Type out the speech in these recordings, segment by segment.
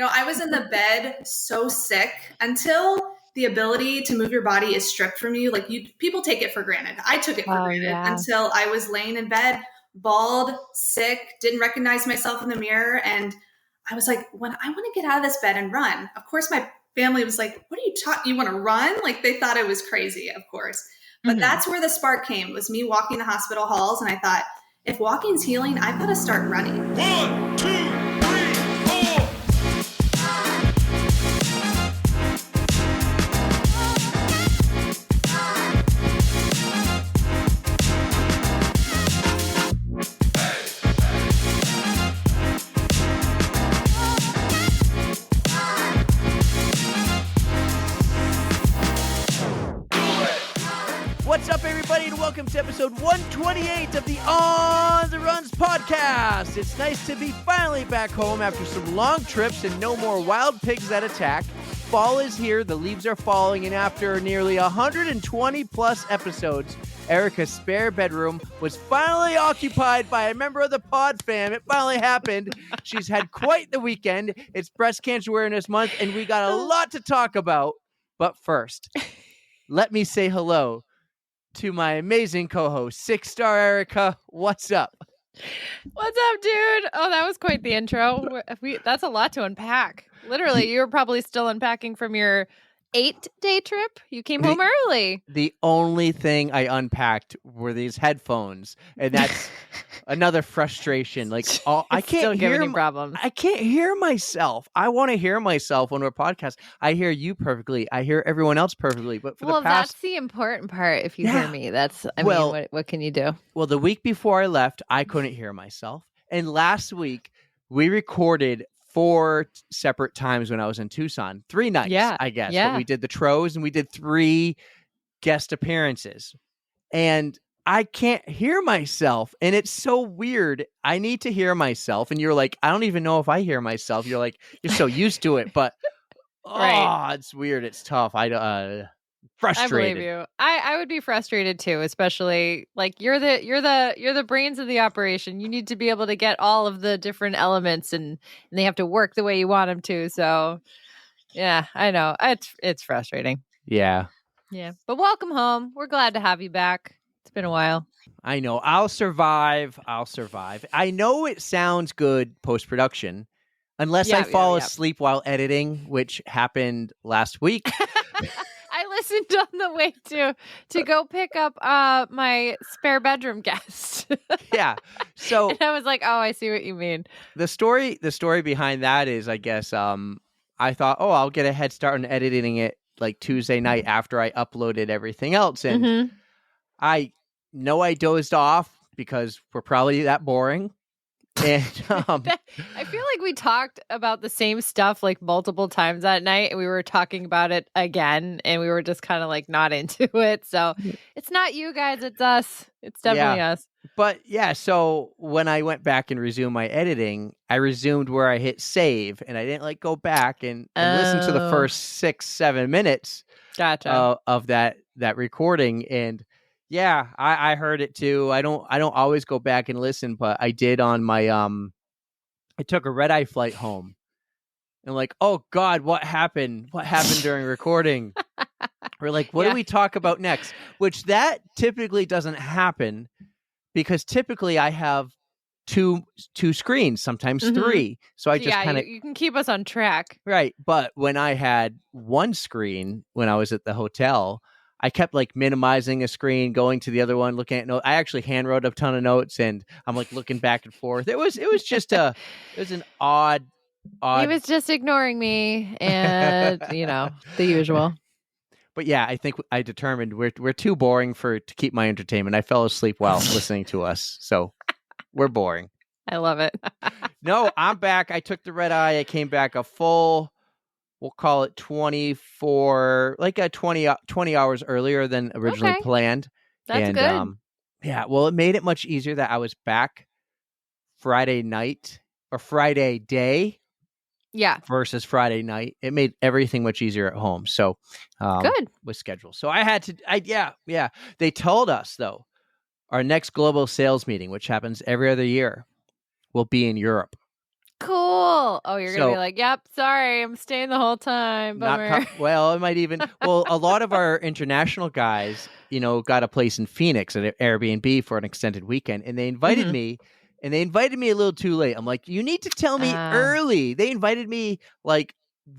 I was in the bed so sick until the ability to move your body is stripped from you. Like people take it for granted. I took it for granted until I was laying in bed, bald, sick, didn't recognize myself in the mirror. And I was like, when I want to get out of this bed and run, of course, my family was like, what are you talking? You want to run? Like they thought I was crazy, of course. But that's where the spark came, was me walking the hospital halls. And I thought, if walking's healing, I've got to start running. 1, 2, 3, 4. What's up, everybody, and welcome to episode 128 of the On the Runs podcast. It's nice to be finally back home after some long trips and no more wild pigs that attack. Fall is here, the leaves are falling, and after nearly 120 plus episodes, Erica's spare bedroom was finally occupied by a member of the pod fam. It finally happened. She's had quite the weekend. It's Breast Cancer Awareness Month, and we got a lot to talk about. But first, let me say hello to my amazing co-host, 6-star Erica. What's up? What's up, dude? Oh, that was quite the intro. That's a lot to unpack. Literally, you were probably still unpacking from your 8-day trip. You came home early. The only thing I unpacked were these headphones, and that's another frustration. Like, I can't hear problems. I can't hear myself. I want to hear myself when we're podcasting. I hear you perfectly. I hear everyone else perfectly. But for the past, that's the important part. If you hear me, I mean, what can you do? Well, the week before I left, I couldn't hear myself, and last week we recorded 4 separate times when I was in Tucson. 3 nights, I guess. Yeah. But we did the Tros and we did 3 guest appearances. And I can't hear myself. And it's so weird. I need to hear myself. And you're like, I don't even know if I hear myself. You're like, you're so used to it. But right. It's weird. It's tough. Frustrated. I believe you. I would be frustrated too, especially like you're the brains of the operation. You need to be able to get all of the different elements and they have to work the way you want them to. So yeah, I know. It's frustrating. Yeah. Yeah. But welcome home. We're glad to have you back. It's been a while. I know. I'll survive. I know it sounds good post-production unless I fall asleep while editing, which happened last week. I listened on the way to go pick up my spare bedroom guest. Yeah. So and I was like, oh, I see what you mean. The story behind that is, I guess, I thought, I'll get a head start on editing it like Tuesday night after I uploaded everything else. And I know I dozed off because we're probably that boring. And I feel like we talked about the same stuff like multiple times that night, and we were talking about it again, and we were just kind of like not into it. So it's not you guys, it's us. It's definitely us. But yeah, so when I went back and resumed my editing, I resumed where I hit save, and I didn't like go back and listen to the first 6-7 minutes of that recording. And yeah, I heard it too. I don't always go back and listen, but I did on my I took a red-eye flight home. And like, oh God, what happened? What happened during recording? We're like, what do we talk about next? Which that typically doesn't happen because typically I have two screens, sometimes 3. So I just kind of you can keep us on track. Right. But when I had one screen when I was at the hotel, I kept like minimizing a screen, going to the other one, looking at notes. I actually hand wrote a ton of notes and I'm like looking back and forth. It was just it was an odd. He was just ignoring me and, the usual. But yeah, I think I determined we're too boring to keep my entertainment. I fell asleep while listening to us. So we're boring. I love it. No, I'm back. I took the red eye. I came back a full, we'll call it 24, like a 20 hours earlier than originally planned. That's good. Yeah, well, it made it much easier that I was back Friday night or Friday day. Yeah. Versus Friday night. It made everything much easier at home. So good with schedule. So I had to, yeah. They told us though, our next global sales meeting, which happens every other year, will be in Europe. Cool. will. Oh, you're going to be like, yep, sorry, I'm staying the whole time. Bummer. Well, it might even, a lot of our international guys, got a place in Phoenix at an Airbnb for an extended weekend, and they invited me, and they invited me a little too late. I'm like, you need to tell me early. They invited me like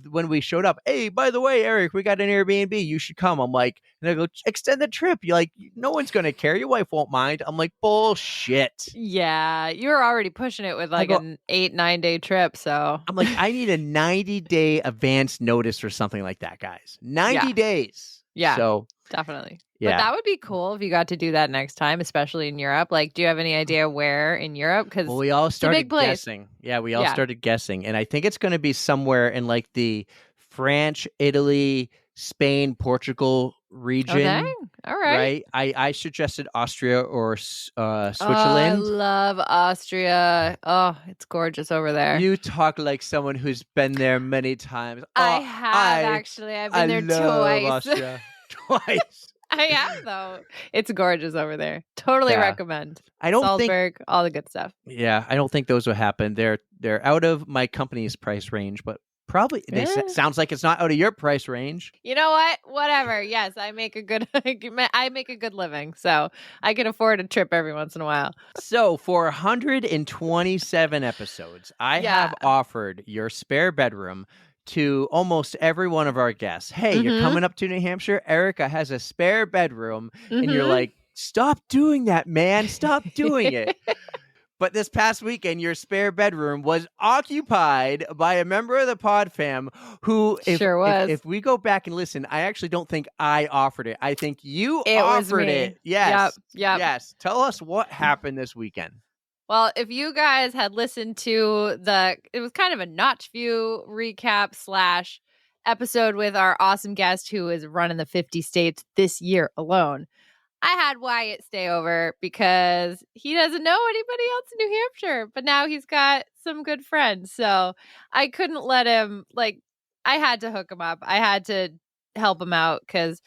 when we showed up. Hey, by the way, Eric, we got an Airbnb. You should come. I'm like, and I go, extend the trip. You're like, no one's going to care. Your wife won't mind. I'm like, bullshit. Yeah. You were already pushing it with like an 8-9 day trip. So I'm like, I need a 90-day advance notice or something like that, guys. 90 days. Yeah. So definitely. Yeah. But that would be cool if you got to do that next time, especially in Europe. Like, do you have any idea where in Europe? Because we all started guessing. Yeah, we all started guessing. And I think it's going to be somewhere in like the France, Italy, Spain, Portugal region. Okay. All right. I suggested Austria or Switzerland. I love Austria. Oh, it's gorgeous over there. You talk like someone who's been there many times. I have actually. I've been there twice. Austria. Twice. I have though. It's gorgeous over there. Totally recommend. I don't Salzburg, all the good stuff. Yeah, I don't think those will happen. They're out of my company's price range, but probably sounds like it's not out of your price range. You know what? Whatever. Yes, I make a good living, so I can afford a trip every once in a while. So for 127 episodes, I have offered your spare bedroom to almost every one of our guests. Hey, you're coming up to New Hampshire. Erica has a spare bedroom. And you're like, stop doing that, man. Stop doing it. But this past weekend, your spare bedroom was occupied by a member of the pod fam who, if we go back and listen, I actually don't think I offered it. I think you offered it. Yes. Yep. Yes. Tell us what happened this weekend. Well, if you guys had listened to it was kind of a Notch View recap / episode with our awesome guest who is running the 50 states this year alone. I had Wyatt stay over because he doesn't know anybody else in New Hampshire, but now he's got some good friends. So I couldn't let him, I had to hook him up. I had to help him out because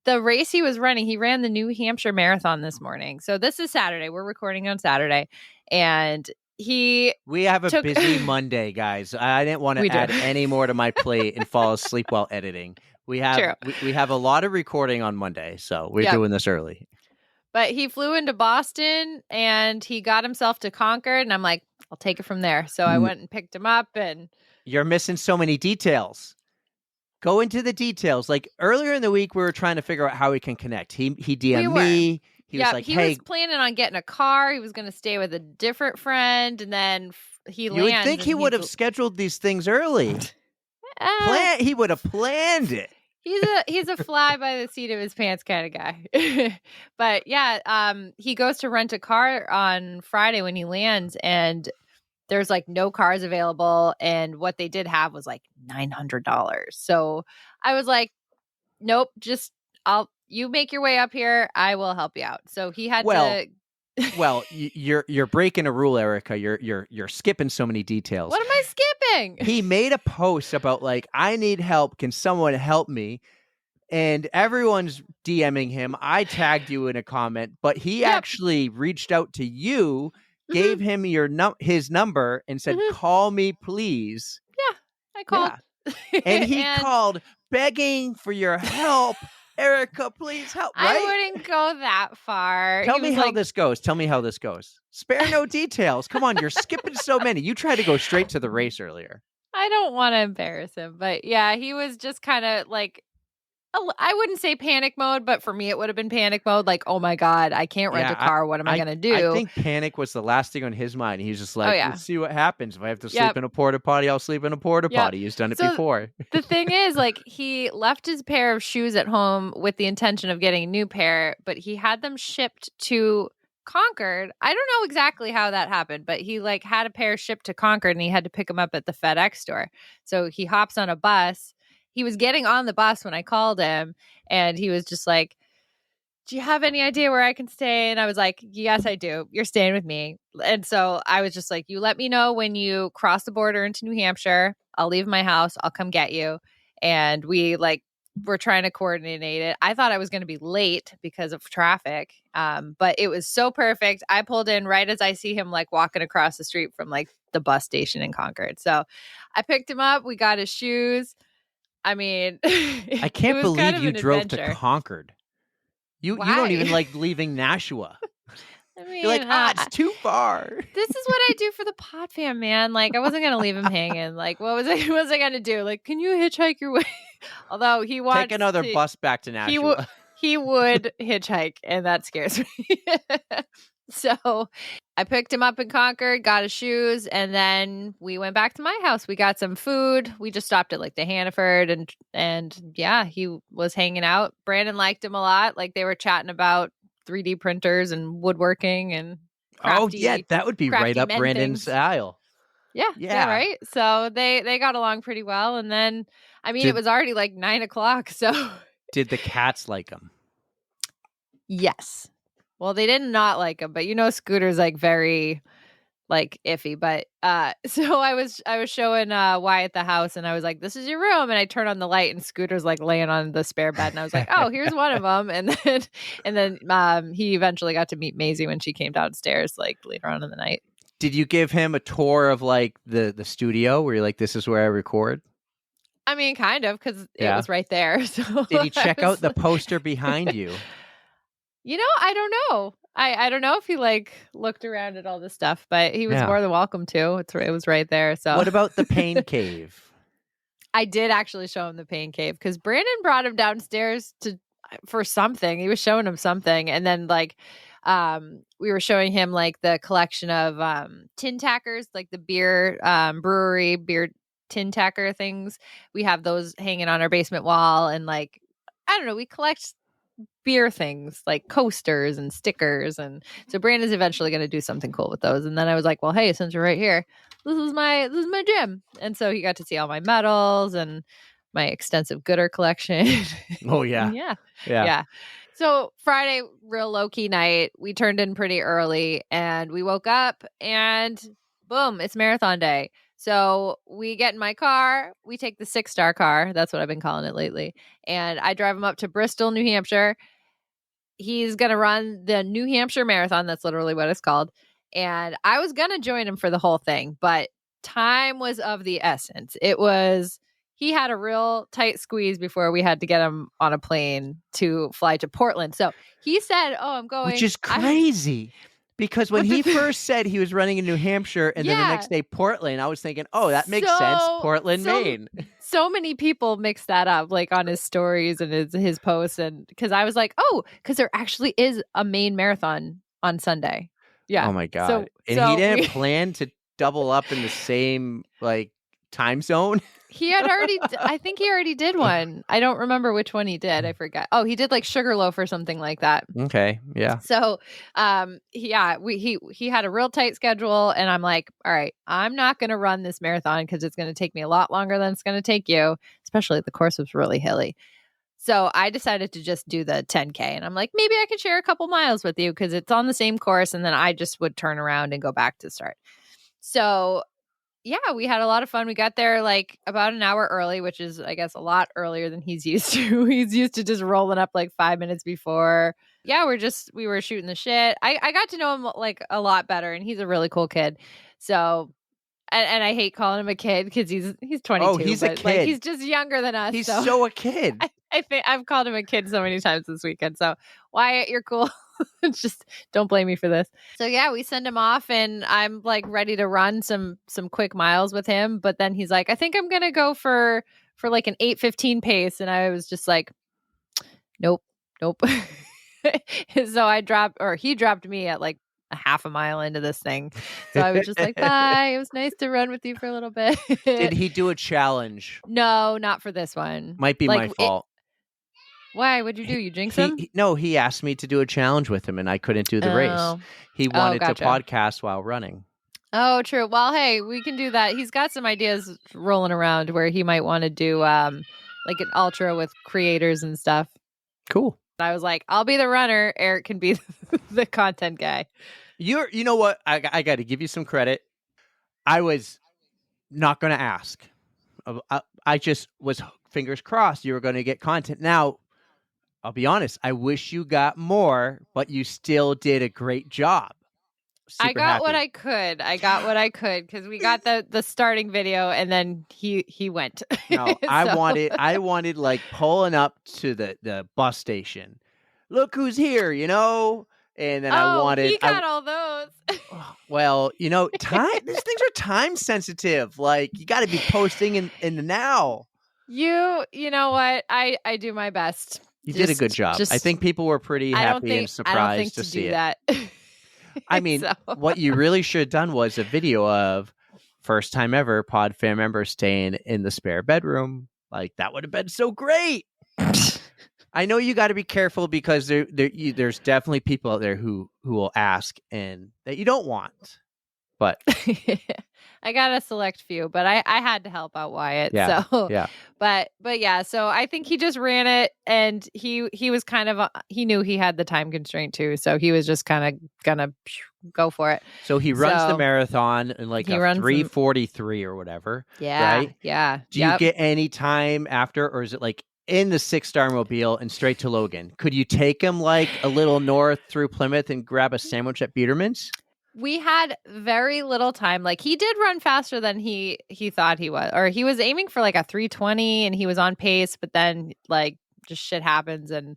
the race he was running, he ran the New Hampshire Marathon this morning. So this is Saturday. We're recording on Saturday. And we have a busy Monday, guys. I didn't want to add any more to my plate and fall asleep while editing. We have a lot of recording on Monday, so we're doing this early. But he flew into Boston and he got himself to Concord, and I'm like, I'll take it from there. So I went and picked him up, and you're missing so many details. Go into the details. Like earlier in the week, we were trying to figure out how we can connect. He DM'd me. He was like, he was planning on getting a car. He was going to stay with a different friend, and then he lands. You would think he would have scheduled these things early. He would have planned it. He's a fly by the seat of his pants kind of guy. But he goes to rent a car on Friday when he lands, and there's no cars available, and what they did have was $900. So I was like, nope, you make your way up here. I will help you out. So he had to. Well, you're breaking a rule, Erica. You're skipping so many details. What am I skipping? He made a post about I need help. Can someone help me? And everyone's DMing him. I tagged you in a comment, but he actually reached out to you, gave him his number, and said, "Call me, please." Yeah, I called. Yeah. And he called, begging for your help. Erica, please help. Right? I wouldn't go that far. Tell me how this goes. Spare no details. Come on, you're skipping so many. You tried to go straight to the race earlier. I don't want to embarrass him, but yeah, he was just kind of I wouldn't say panic mode, but for me, it would have been panic mode. Oh my God, I can't rent a car. What am I going to do? I think panic was the last thing on his mind. He was just let's see what happens. If I have to sleep in a porta potty, I'll sleep in a porta potty. He's done it before. The thing is, he left his pair of shoes at home with the intention of getting a new pair, but he had them shipped to Concord. I don't know exactly how that happened, but he had a pair shipped to Concord, and he had to pick them up at the FedEx store. So he hops on a bus. He was getting on the bus when I called him, and he was just like, do you have any idea where I can stay? And I was like, yes, I do. You're staying with me. And so I was just like, you let me know when you cross the border into New Hampshire. I'll leave my house. I'll come get you. And we were trying to coordinate it. I thought I was going to be late because of traffic. But it was so perfect. I pulled in right as I see him like walking across the street from like the bus station in Concord. So I picked him up. We got his shoes. I mean, I can't believe you drove to Concord. You don't even like leaving Nashua. I mean, you're like, it's too far. This is what I do for the pod fam, man. Like, I wasn't gonna leave him hanging. Like, what was I gonna do? Like, can you hitchhike your way? Although he wants take another bus back to Nashua. He would hitchhike, and that scares me. So I picked him up in Concord, got his shoes, and then we went back to my house. We got some food. We just stopped at like the Hannaford, and yeah, he was hanging out. Brandon liked him a lot. Like, they were chatting about 3D printers and woodworking and crafty, that would be right up Brandon's aisle. Yeah, right. So they got along pretty well, and then it was already like 9:00. So did the cats like him? Yes. Well, they did not like him, but Scooter's like very like iffy. But so I was showing Wyatt the house, and I was like, "This is your room," and I turn on the light, and Scooter's like laying on the spare bed, and I was like, "Oh, here's one of them." And then he eventually got to meet Maisie when she came downstairs like later on in the night. Did you give him a tour of like the studio where you're like, "This is where I record"? I mean, kind of, because it was right there. So did he check out the poster behind you? I don't know. I don't know if he like looked around at all this stuff, but he was more than welcome to. It was right there. So what about the pain cave? I did actually show him the pain cave because Brandon brought him downstairs for something. He was showing him something, and then like we were showing him like the collection of tin tackers, like the beer brewery beer tin tacker things. We have those hanging on our basement wall, and like I don't know, we collect beer things like coasters and stickers, and so Brandon's eventually going to do something cool with those. And then I was like, well, hey, since you're right here, this is my gym. And so he got to see all my medals and my extensive gooder collection. Oh yeah. Yeah. So Friday, real low-key night, we turned in pretty early, and we woke up and boom, it's marathon day. So we get in my car, we take the 6-star car. That's what I've been calling it lately. And I drive him up to Bristol, New Hampshire. He's going to run the New Hampshire Marathon. That's literally what it's called. And I was going to join him for the whole thing, but time was of the essence. He had a real tight squeeze before we had to get him on a plane to fly to Portland. So he said, I'm going. Which is crazy. Because when he first said he was running in New Hampshire and then the next day Portland, I was thinking, that makes sense. Portland, Maine. So many people mix that up, like on his stories and his posts. And because I was like, because there actually is a Maine marathon on Sunday. Yeah. Oh my God. He didn't plan to double up in the same like time zone. I think he already did one. I don't remember which one he did. I forgot. Oh, he did like Sugarloaf or something like that. Okay. Yeah. So, he had a real tight schedule, and I'm like, all right, I'm not going to run this marathon because it's going to take me a lot longer than it's going to take you, especially if the course was really hilly. So I decided to just do the 10K, and I'm like, maybe I could share a couple miles with you because it's on the same course, and then I just would turn around and go back to start. So yeah, we had a lot of fun. We got there like about an hour early, which is, I guess, a lot earlier than he's used to. He's used to just rolling up like 5 minutes before. Yeah, we were shooting the shit. I got to know him like a lot better, and he's a really cool kid. So, and I hate calling him a kid because he's 22. Oh, he's a kid. Like, he's just younger than us. He's so a kid. I think I've called him a kid so many times this weekend. So Wyatt, you're cool. Just don't blame me for this. So yeah, we send him off, and I'm like ready to run some quick miles with him. But then he's like, I think I'm gonna go for like an 8:15 pace, and I was just like, nope. So he dropped me at like a half a mile into this thing. So I was just like, bye. It was nice to run with you for a little bit. Did he do a challenge? No, not for this one. Might be my fault. Why? What'd you do? You jinx him? No, he asked me to do a challenge with him, and I couldn't do the race. He wanted to podcast while running. Oh, true. Well, hey, we can do that. He's got some ideas rolling around where he might want to do like an ultra with creators and stuff. Cool. I was like, I'll be the runner. Eric can be the content guy. You know what? I got to give you some credit. I was not going to ask. I just was fingers crossed, you were going to get content. Now, I'll be honest, I wish you got more, but you still did a great job. I got what I could. Because we got the starting video, and then he went. No, So. I wanted like pulling up to the bus station. Look who's here, And then he got all those. Well, time. These things are time sensitive. Like you got to be posting in the now. You know what? I do my best. You did a good job. I think people were pretty happy and surprised to see that. I mean, what you really should have done was a video of first time ever pod fan members staying in the spare bedroom. Like that would have been so great. I know you got to be careful because there's definitely people out there who will ask and that you don't want. But I got a select few, but I had to help out Wyatt. Yeah, so yeah. But yeah, so I think he just ran it, and he was kind of he knew he had the time constraint too, so he was just kind of gonna go for it. So he runs the marathon in like a 3:43 or whatever. Yeah, right? Yeah. Do you get any time after, or is it like in the 6-star mobile and straight to Logan? Could you take him like a little north through Plymouth and grab a sandwich at Biederman's? We had very little time. Like he did run faster than he thought he was, or he was aiming for like a 3:20 and he was on pace, but then like just shit happens and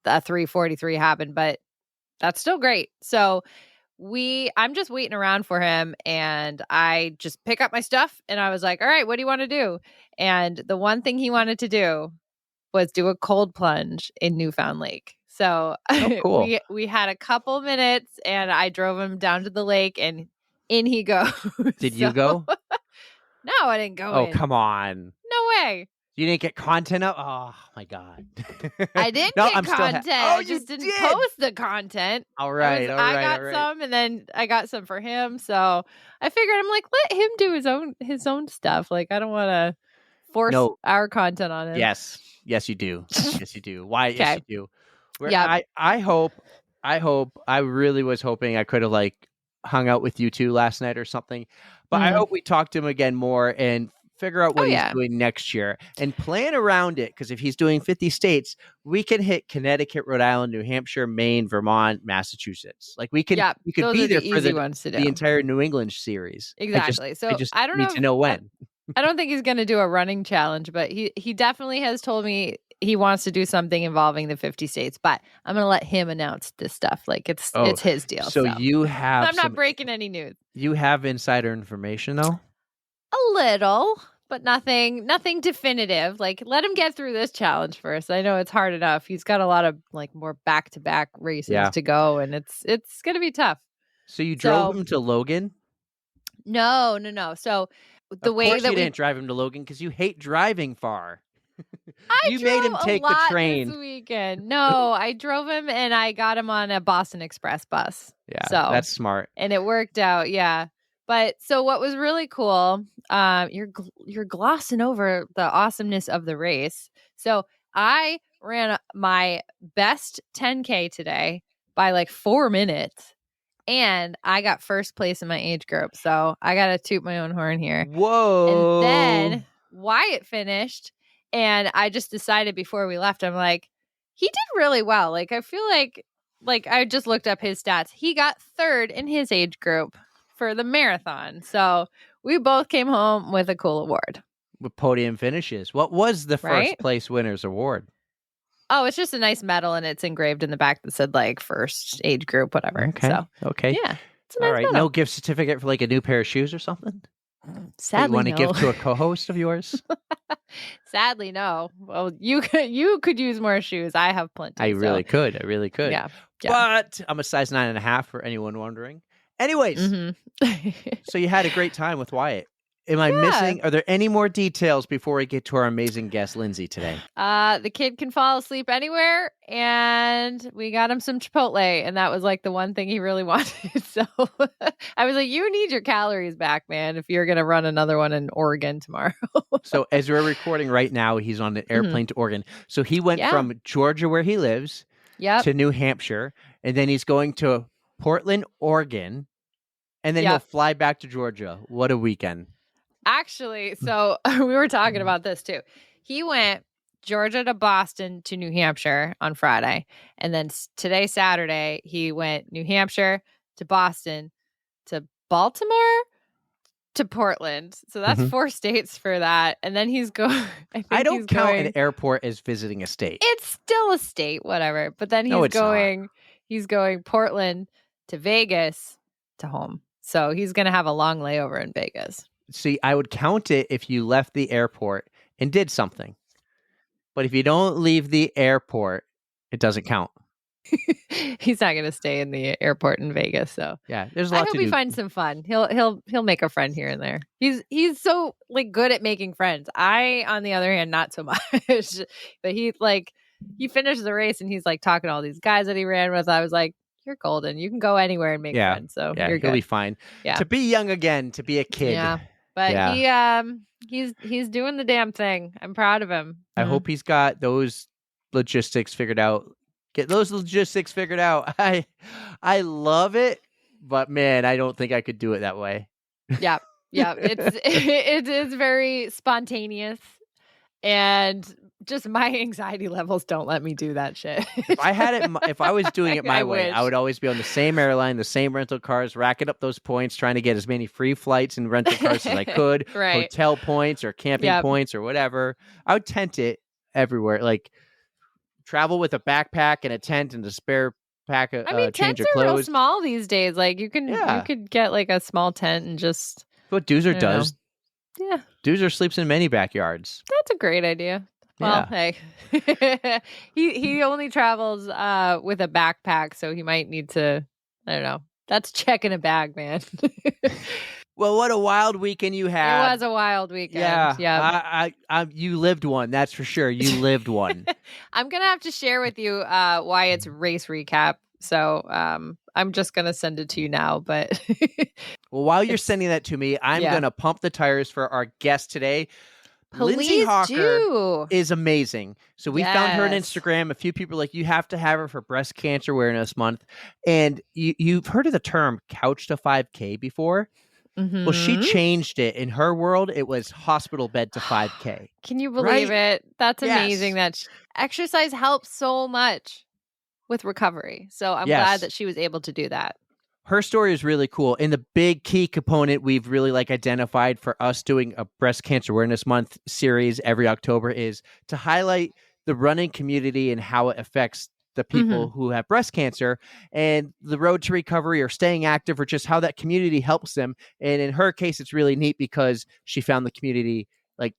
the 3:43 happened, but that's still great. So I'm just waiting around for him, and I just pick up my stuff and I was like, all right, what do you want to do? And the one thing he wanted to do was do a cold plunge in Newfound Lake. So cool. we had a couple minutes, and I drove him down to the lake, and in he goes. Did you go? No, I didn't go. Oh, come on. No way. You didn't get content up? Oh, my God. I didn't get content. I just didn't post the content. All right. I got some, and then I got some for him. So I figured, I'm like, let him do his own stuff. Like, I don't want to force our content on him. Yes, you do. Yes, you do. Why? Okay. Yes, you do. Yeah. I really was hoping I could have like hung out with you two last night or something, but I hope we talk to him again more and figure out what he's doing next year and plan around it. Because if he's doing 50 states, we can hit Connecticut, Rhode Island, New Hampshire, Maine, Vermont, Massachusetts. Like we could be there for the entire New England series. Exactly. I just I don't need to know when. I don't think he's going to do a running challenge, but he definitely has told me he wants to do something involving the 50 states, but I'm going to let him announce this stuff. Like it's his deal. So you have, I'm not breaking any news. You have insider information though? A little, but nothing definitive. Like let him get through this challenge first. I know it's hard enough. He's got a lot of like more back-to-back races to go, and it's going to be tough. So you drove him to Logan? No. So the way that you didn't drive him to Logan because you hate driving far. You made him take the train this weekend. No, I drove him and I got him on a Boston Express bus. Yeah, so that's smart, and it worked out. Yeah, but so what was really cool? You're glossing over the awesomeness of the race. So I ran my best 10K today by like 4 minutes. And I got first place in my age group. So I got to toot my own horn here. Whoa. And then Wyatt finished. And I just decided before we left, I'm like, he did really well. Like, I feel like I just looked up his stats. He got third in his age group for the marathon. So we both came home with a cool award. With podium finishes. What was the first place winner's award? Oh, it's just a nice medal, and it's engraved in the back that said like first age group, whatever. Okay. So, okay. Yeah. It's a nice all right. medal. No gift certificate for like a new pair of shoes or something? Sadly, you want to give to a co-host of yours? Sadly, no. Well, you could use more shoes. I have plenty. I really could. Yeah. But I'm a size 9.5 for anyone wondering. Anyways, so you had a great time with Wyatt. Am I missing? Are there any more details before we get to our amazing guest, Lindsay, today? The kid can fall asleep anywhere, and we got him some Chipotle, and that was like the one thing he really wanted. So I was like, you need your calories back, man, if you're going to run another one in Oregon tomorrow. So as we're recording right now, he's on an airplane to Oregon. So he went from Georgia, where he lives, to New Hampshire, and then he's going to Portland, Oregon, and then he'll fly back to Georgia. What a weekend. Actually, so we were talking about this too. he went Georgia to Boston to New Hampshire on Friday. And then today, Saturday, he went New Hampshire to Boston to Baltimore to Portland. So that's 4 states for that. And then he's going. I don't count an airport as visiting a state. It's still a state, whatever. But then he's going Portland to Vegas to home. So he's going to have a long layover in Vegas. See, I would count it if you left the airport and did something. But if you don't leave the airport, it doesn't count. He's not going to stay in the airport in Vegas, so yeah, there's a lot to do. I hope he finds some fun. He'll make a friend here and there. He's so good at making friends. I, on the other hand, not so much. But he finished the race and he's talking to all these guys that he ran with. I was like, you're golden. You can go anywhere and make friends. So you're good. He'll be fine. Yeah, to be young again, to be a kid. Yeah, but he's doing the damn thing. I'm proud of him. I hope he's got those logistics figured out. Get those logistics figured out. I love it, but man, I don't think I could do it that way. Yeah. It's very spontaneous, and just my anxiety levels don't let me do that shit. If I was doing it my way, I would always be on the same airline, the same rental cars, racking up those points, trying to get as many free flights and rental cars as I could, hotel points or camping points or whatever. I would tent it everywhere, travel with a backpack and a tent and a spare pack of change of clothes. Tents are real small these days. You could get a small tent and just. What Doozer does. Yeah. Doozer sleeps in many backyards. That's a great idea. Well, hey, he only travels with a backpack, so he might need to. I don't know. That's checking a bag, man. Well, what a wild weekend you had. It was a wild weekend. Yeah. You lived one, that's for sure. You lived one. I'm going to have to share with you why it's race recap. So I'm just going to send it to you now. But well, while you're sending that to me, I'm going to pump the tires for our guest today. Lindsay Hawker is amazing. So we found her on Instagram. A few people were like, you have to have her for Breast Cancer Awareness Month. And you've heard of the term couch to 5K before? Mm-hmm. Well, she changed it. In her world, it was hospital bed to 5K. Can you believe it? That's amazing. That exercise helps so much with recovery. So I'm glad that she was able to do that. Her story is really cool. And the big key component we've really identified for us doing a Breast Cancer Awareness Month series every October is to highlight the running community and how it affects the people who have breast cancer and the road to recovery or staying active, or just how that community helps them. And in her case, it's really neat because she found the community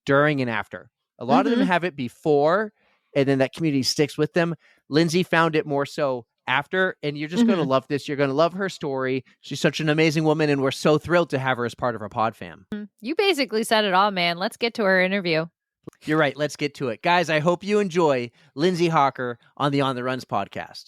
during and after. A lot of them have it before, and then that community sticks with them. Lindsay found it more so after, and you're just going to love this. You're going to love her story. She's such an amazing woman, and we're so thrilled to have her as part of our pod fam. You basically said it all, man. Let's get to her interview. You're right. Let's get to it. Guys, I hope you enjoy Lindsay Hawker on the On the Runs podcast.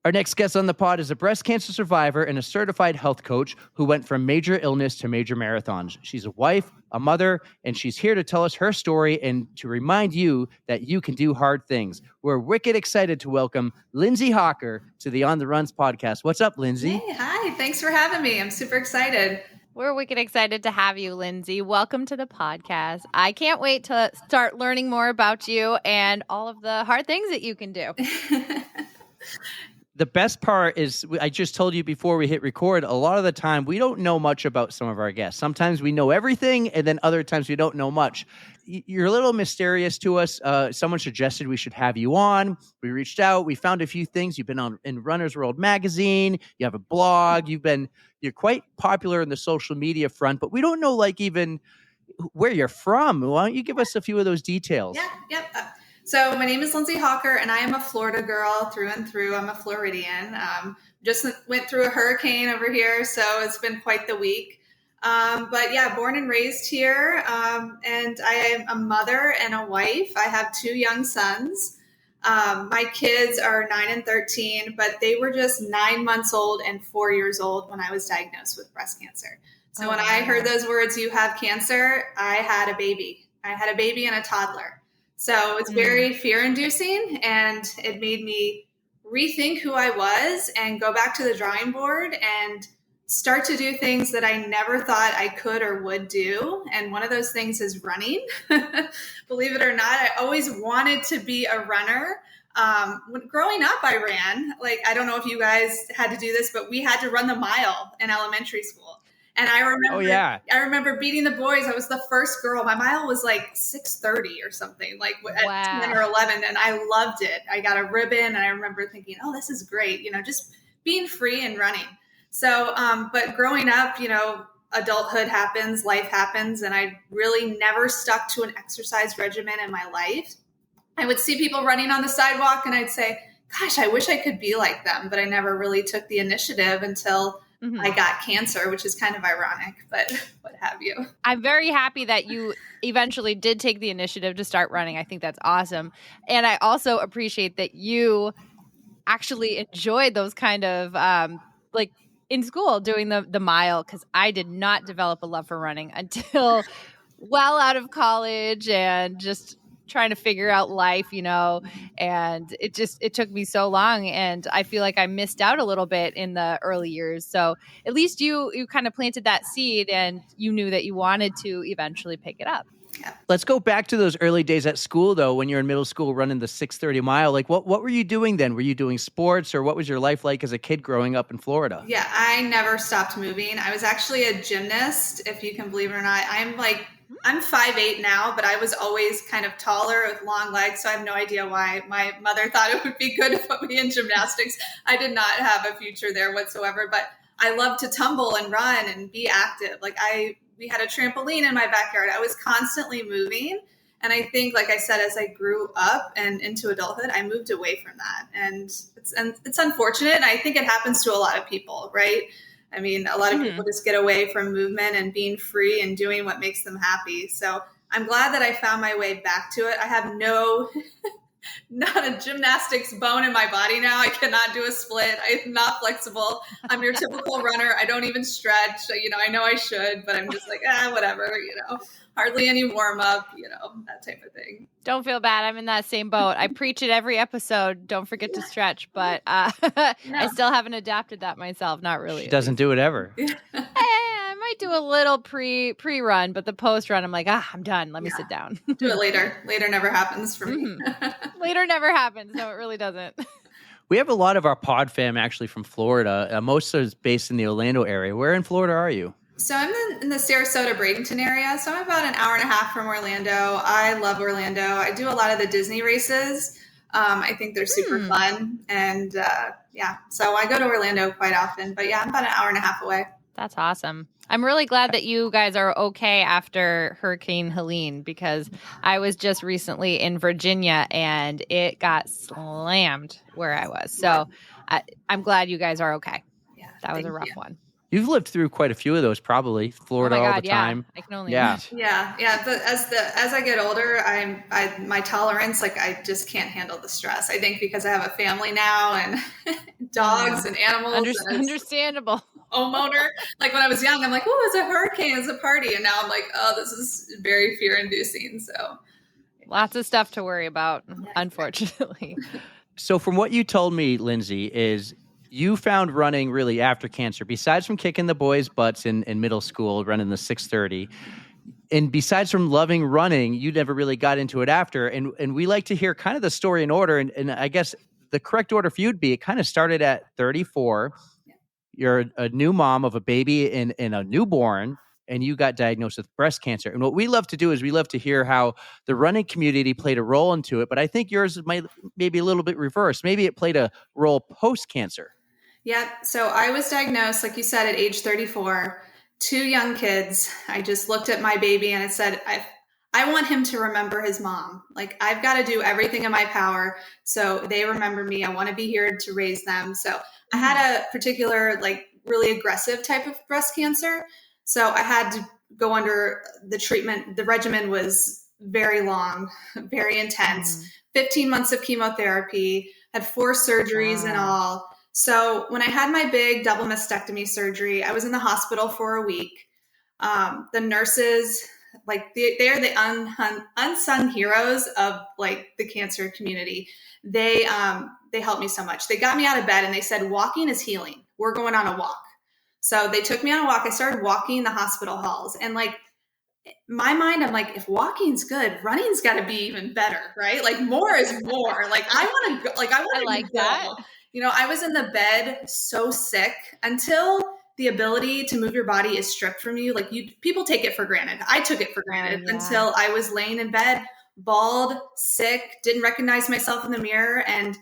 Our next guest on the pod is a breast cancer survivor and a certified health coach who went from major illness to major marathons. She's a wife, a mother, and she's here to tell us her story and to remind you that you can do hard things. We're wicked excited to welcome Lindsay Hawker to the On the Runs podcast. What's up, Lindsay? Hey, hi. Thanks for having me. I'm super excited. We're wicked excited to have you, Lindsay. Welcome to the podcast. I can't wait to start learning more about you and all of the hard things that you can do. The best part is, I just told you before we hit record, a lot of the time we don't know much about some of our guests. Sometimes we know everything, and then other times we don't know much. You're a little mysterious to us. Someone suggested we should have you on. We reached out. We found a few things. You've been in Runner's World magazine. You have a blog. You're quite popular in the social media front, but we don't know even where you're from. Why don't you give us a few of those details? Yep. So my name is Lindsay Hawker, and I am a Florida girl through and through. I'm a Floridian. Just went through a hurricane over here, so it's been quite the week. But yeah, born and raised here, and I am a mother and a wife. I have 2 young sons. My kids are 9 and 13, but they were just 9 months old and 4 years old when I was diagnosed with breast cancer. So when I heard those words, "you have cancer," I had a baby. I had a baby and a toddler. So it's very fear-inducing, and it made me rethink who I was and go back to the drawing board and start to do things that I never thought I could or would do. And one of those things is running. Believe it or not, I always wanted to be a runner. Growing up, I ran. Like, I don't know if you guys had to do this, but we had to run the mile in elementary school. And I remember beating the boys. I was the first girl. My mile was like 6:30 or something, like at 10 or 11. And I loved it. I got a ribbon, and I remember thinking, oh, this is great. Just being free and running. So, but growing up, adulthood happens, life happens. And I really never stuck to an exercise regimen in my life. I would see people running on the sidewalk and I'd say, gosh, I wish I could be like them. But I never really took the initiative until I got cancer, which is kind of ironic, but what have you. I'm very happy that you eventually did take the initiative to start running. I think that's awesome. And I also appreciate that you actually enjoyed those kind of like in school doing the mile, because I did not develop a love for running until well out of college and just trying to figure out life, and it took me so long, and I feel like I missed out a little bit in the early years. So at least you kind of planted that seed, and you knew that you wanted to eventually pick it up. Yeah. Let's go back to those early days at school, though, when you're in middle school running the 6:30 mile. Like, what were you doing then? Were you doing sports, or what was your life like as a kid growing up in Florida? Yeah, I never stopped moving. I was actually a gymnast, if you can believe it or not. I'm 5'8" now, but I was always kind of taller with long legs. So I have no idea why my mother thought it would be good to put me in gymnastics. I did not have a future there whatsoever, but I love to tumble and run and be active. We had a trampoline in my backyard. I was constantly moving. And I think, like I said, as I grew up and into adulthood, I moved away from that. And it's unfortunate. And I think it happens to a lot of people, right? I mean, a lot of people just get away from movement and being free and doing what makes them happy. So I'm glad that I found my way back to it. I have not a gymnastics bone in my body now. I cannot do a split. I'm not flexible. I'm your typical runner. I don't even stretch. I know I should, but I'm just like, whatever, hardly any warm up, that type of thing. Don't feel bad. I'm in that same boat. I preach it every episode. Don't forget to stretch, but no. I still haven't adapted that myself. Not really. She doesn't do it ever. I might do a little pre-run, but the post-run, I'm like, I'm done. Let me sit down. Do it later. Later never happens for me. Later never happens. No, it really doesn't. We have a lot of our pod fam actually from Florida. Most of us based in the Orlando area. Where in Florida are you? So I'm in the Sarasota, Bradenton area. So I'm about an hour and a half from Orlando. I love Orlando. I do a lot of the Disney races. I think they're super fun. And so I go to Orlando quite often. But yeah, I'm about an hour and a half away. That's awesome. I'm really glad that you guys are okay after Hurricane Helene, because I was just recently in Virginia and it got slammed where I was. So I'm glad you guys are okay. Yeah, that was a rough one. You've lived through quite a few of those, probably. Florida all the time. I can only imagine. Yeah. But as I get older, my tolerance, I just can't handle the stress. I think because I have a family now and dogs and animals. Understandable. Homeowner. Like when I was young, I'm like, oh, it's a hurricane, it's a party. And now I'm like, oh, this is very fear-inducing. So lots of stuff to worry about, unfortunately. So from what you told me, Lindsay, is you found running really after cancer, besides from kicking the boys' butts in middle school, running the 6:30. And besides from loving running, you never really got into it after. And we like to hear kind of the story in order. And I guess the correct order for you would be, it kind of started at 34. You're a new mom of a baby and a newborn, and you got diagnosed with breast cancer. And what we love to do is we love to hear how the running community played a role into it. But I think yours might maybe a little bit reversed. Maybe it played a role post-cancer. Yeah. So I was diagnosed, like you said, at age 34, 2 young kids. I just looked at my baby and I said, I want him to remember his mom. Like, I've got to do everything in my power so they remember me. I want to be here to raise them. So I had a particular, really aggressive type of breast cancer. So I had to go under the treatment. The regimen was very long, very intense, 15 months of chemotherapy, had 4 surgeries in all. So when I had my big double mastectomy surgery, I was in the hospital for a week. The nurses, they are the unsung heroes of the cancer community. They helped me so much. They got me out of bed and they said, walking is healing. We're going on a walk. So they took me on a walk. I started walking the hospital halls, and like, my mind, I'm like, if walking's good, running's got to be even better, right? Like, more is more. Like, I want to go. Like, I want to that. I was in the bed so sick until the ability to move your body is stripped from you. Like, people take it for granted. I took it for granted until I was laying in bed, bald, sick, didn't recognize myself in the mirror, and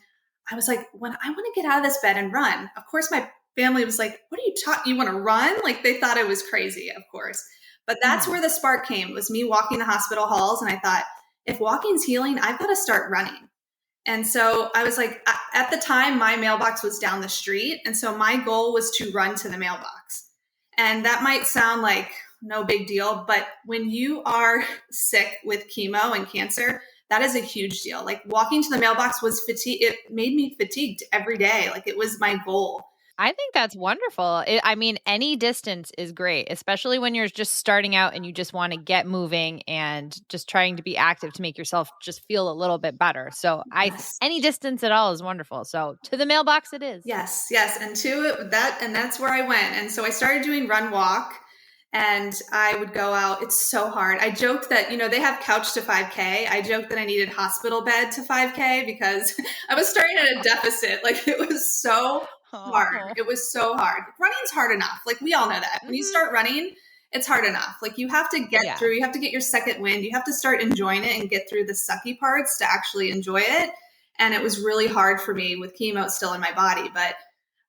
I was like, when I want to get out of this bed and run. Of course, my family was like, "What are you talking? You want to run?" Like, they thought I was crazy, of course. But that's where the spark came, was me walking the hospital halls. And I thought, if walking's healing, I've got to start running. And so I was like, at the time, my mailbox was down the street. And so my goal was to run to the mailbox. And that might sound like no big deal, but when you are sick with chemo and cancer, that is a huge deal. Like, walking to the mailbox was fatigue. It made me fatigued every day. Like, it was my goal. I think that's wonderful. I mean, any distance is great, especially when you're just starting out and you just want to get moving and just trying to be active to make yourself just feel a little bit better. So any distance at all is wonderful. So to the mailbox it is. Yes. And that's where I went. And so I started doing run walk, and I would go out. It's so hard. I joked that, they have couch to 5K. I joked that I needed hospital bed to 5K because I was starting at a deficit. Like, it was so hard. It was so hard. Running's hard enough. Like, we all know that. When you start running, it's hard enough. Like, you have to get through, you have to get your second wind. You have to start enjoying it and get through the sucky parts to actually enjoy it. And it was really hard for me with chemo still in my body, but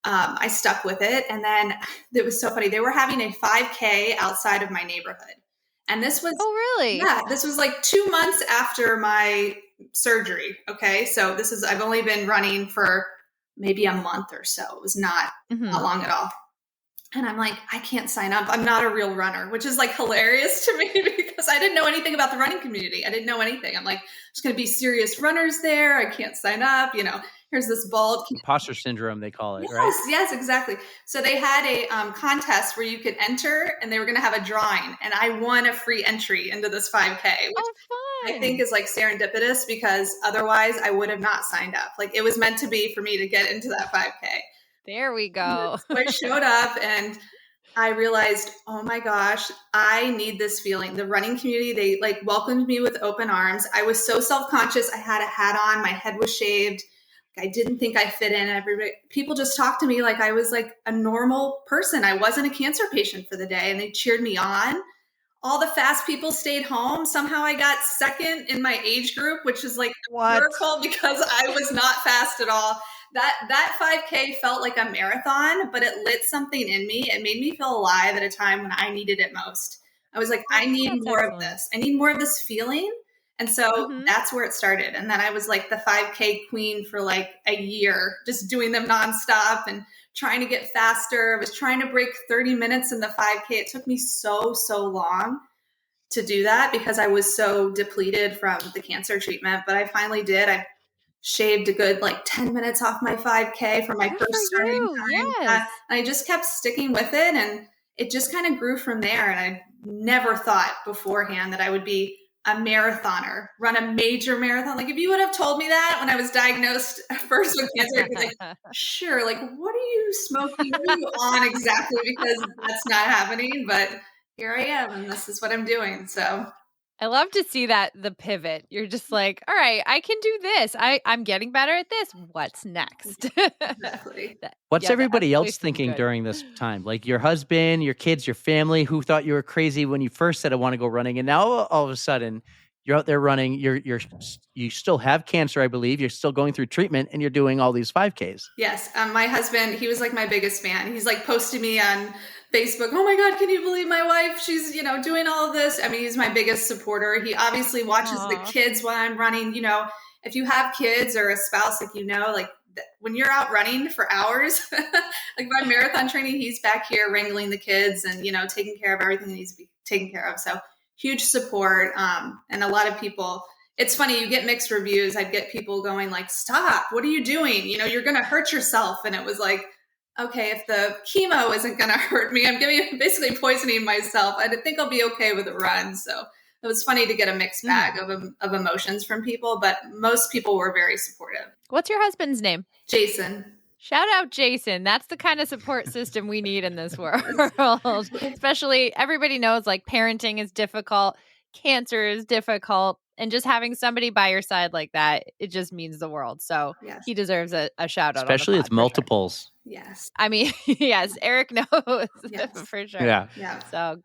I stuck with it. And then it was so funny. They were having a 5K outside of my neighborhood. And this was, really? Yeah, this was like 2 months after my surgery. Okay. So I've only been running for maybe a month or so. It was not long at all. And I'm like, I can't sign up. I'm not a real runner, which is like hilarious to me because I didn't know anything about the running community. I didn't know anything. I'm like, there's going to be serious runners there. I can't sign up. Here's this bald imposter syndrome, they call it, yes, right? Yes, exactly. So they had a contest where you could enter, and they were going to have a drawing, and I won a free entry into this 5K, which I think is like serendipitous because otherwise I would have not signed up. Like, it was meant to be for me to get into that 5K. There we go. So I showed up and I realized, oh my gosh, I need this feeling. The running community, they like welcomed me with open arms. I was so self-conscious. I had a hat on, my head was shaved. I didn't think I fit in. People just talked to me like I was like a normal person. I wasn't a cancer patient for the day, and they cheered me on. All the fast people stayed home. Somehow I got second in my age group, which is like a miracle because I was not fast at all. That 5K felt like a marathon, but it lit something in me. It made me feel alive at a time when I needed it most. I was like, I need more of this. I need more of this feeling. And so that's where it started. And then I was like the 5K queen for like a year, just doing them nonstop and trying to get faster. I was trying to break 30 minutes in the 5K. It took me so long to do that because I was so depleted from the cancer treatment. But I finally did. I shaved a good like 10 minutes off my 5K for my first starting time. Yes. And I just kept sticking with it. And it just kind of grew from there. And I never thought beforehand that I would be a marathoner, run a major marathon. Like, if you would have told me that when I was diagnosed first with cancer, I'd be like, sure, like, what are you smoking? What are you on exactly? Because that's not happening. But here I am, and this is what I'm doing. So I love to see the pivot. You're just like, all right, I can do this. I'm getting better at this. What's next? Exactly. What's everybody else thinking during this time? Like your husband, your kids, your family, who thought you were crazy when you first said I want to go running, and now all of a sudden you're out there running. You still have cancer, I believe. You're still going through treatment, and you're doing all these 5Ks. Yes, my husband, he was like my biggest fan. He's like posting me on Facebook. Oh my God, can you believe my wife? She's, doing all of this. I mean, he's my biggest supporter. He obviously watches the kids while I'm running. If you have kids or a spouse, like, like when you're out running for hours, like my marathon training, he's back here wrangling the kids and, taking care of everything that needs to be taken care of. So huge support. And a lot of people, it's funny, you get mixed reviews. I'd get people going like, stop, what are you doing? You're going to hurt yourself. And it was like, okay, if the chemo isn't going to hurt me, I'm basically poisoning myself. I think I'll be okay with a run. So it was funny to get a mixed bag of emotions from people, but most people were very supportive. What's your husband's name? Jason. Shout out Jason. That's the kind of support system we need in this world. Especially everybody knows like parenting is difficult, cancer is difficult, and just having somebody by your side like that, it just means the world. So he deserves a shout out. Especially it's multiples. Sure. Yes. I mean, yes, Eric knows for sure. Yeah. So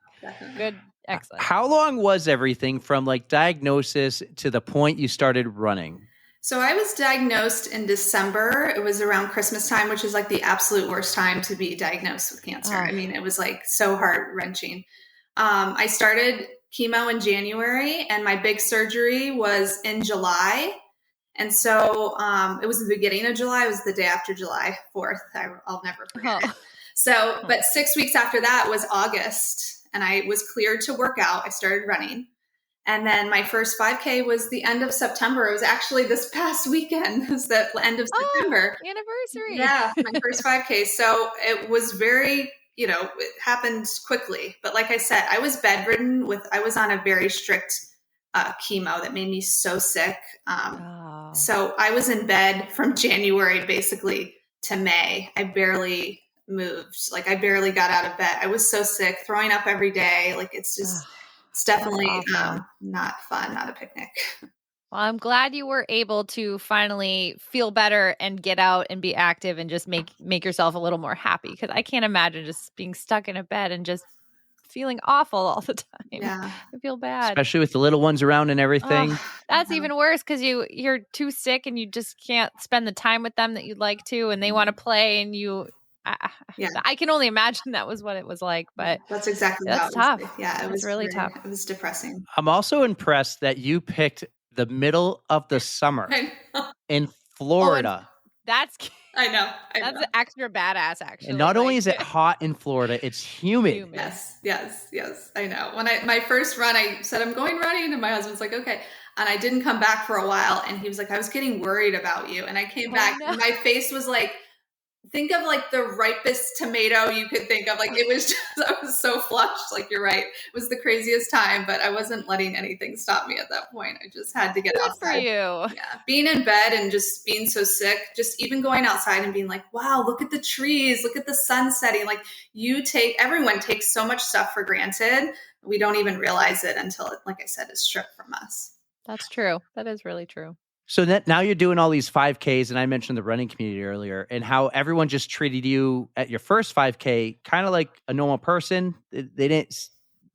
good. Excellent. How long was everything from like diagnosis to the point you started running? So I was diagnosed in December. It was around Christmas time, which is like the absolute worst time to be diagnosed with cancer. I mean, it was like so heart-wrenching. I started chemo in January and my big surgery was in July. And so it was the beginning of July. It was the day after July 4th. I'll never forget it. So, but 6 weeks after that was August and I was cleared to work out. I started running. And then my first 5K was the end of September. It was actually this past weekend. It was the end of September. Anniversary. Yeah, my first 5K. So it was very, it happened quickly. But like I said, I was bedridden I was on a very strict chemo that made me so sick. So I was in bed from January basically to May. I barely moved. Like I barely got out of bed. I was so sick, throwing up every day. Like it's just... It's definitely not fun, not a picnic. Well, I'm glad you were able to finally feel better and get out and be active and just make yourself a little more happy. Because I can't imagine just being stuck in a bed and just feeling awful all the time. Yeah. I feel bad. Especially with the little ones around and everything. That's even worse because you're too sick and you just can't spend the time with them that you'd like to, and they want to play and you... I can only imagine that was what it was like, but that's exactly that's tough. It was really tough. It was depressing. I'm also impressed that you picked the middle of the summer in Florida. I know. That's extra badass, actually. And not only is it hot in Florida, it's humid. Yes. I know. When my first run, I said, I'm going running. And my husband's like, okay. And I didn't come back for a while. And he was like, I was getting worried about you. And I came back and my face was like, think of like the ripest tomato you could think of. Like it was just, I was so flushed. Like you're right. It was the craziest time, but I wasn't letting anything stop me at that point. I just had to get outside. Good for you. Yeah. Being in bed and just being so sick, just even going outside and being like, wow, look at the trees, look at the sun setting. Like everyone takes so much stuff for granted. We don't even realize it until it, like I said, is stripped from us. That's true. That is really true. So now you're doing all these 5Ks, and I mentioned the running community earlier, and how everyone just treated you at your first 5K kind of like a normal person.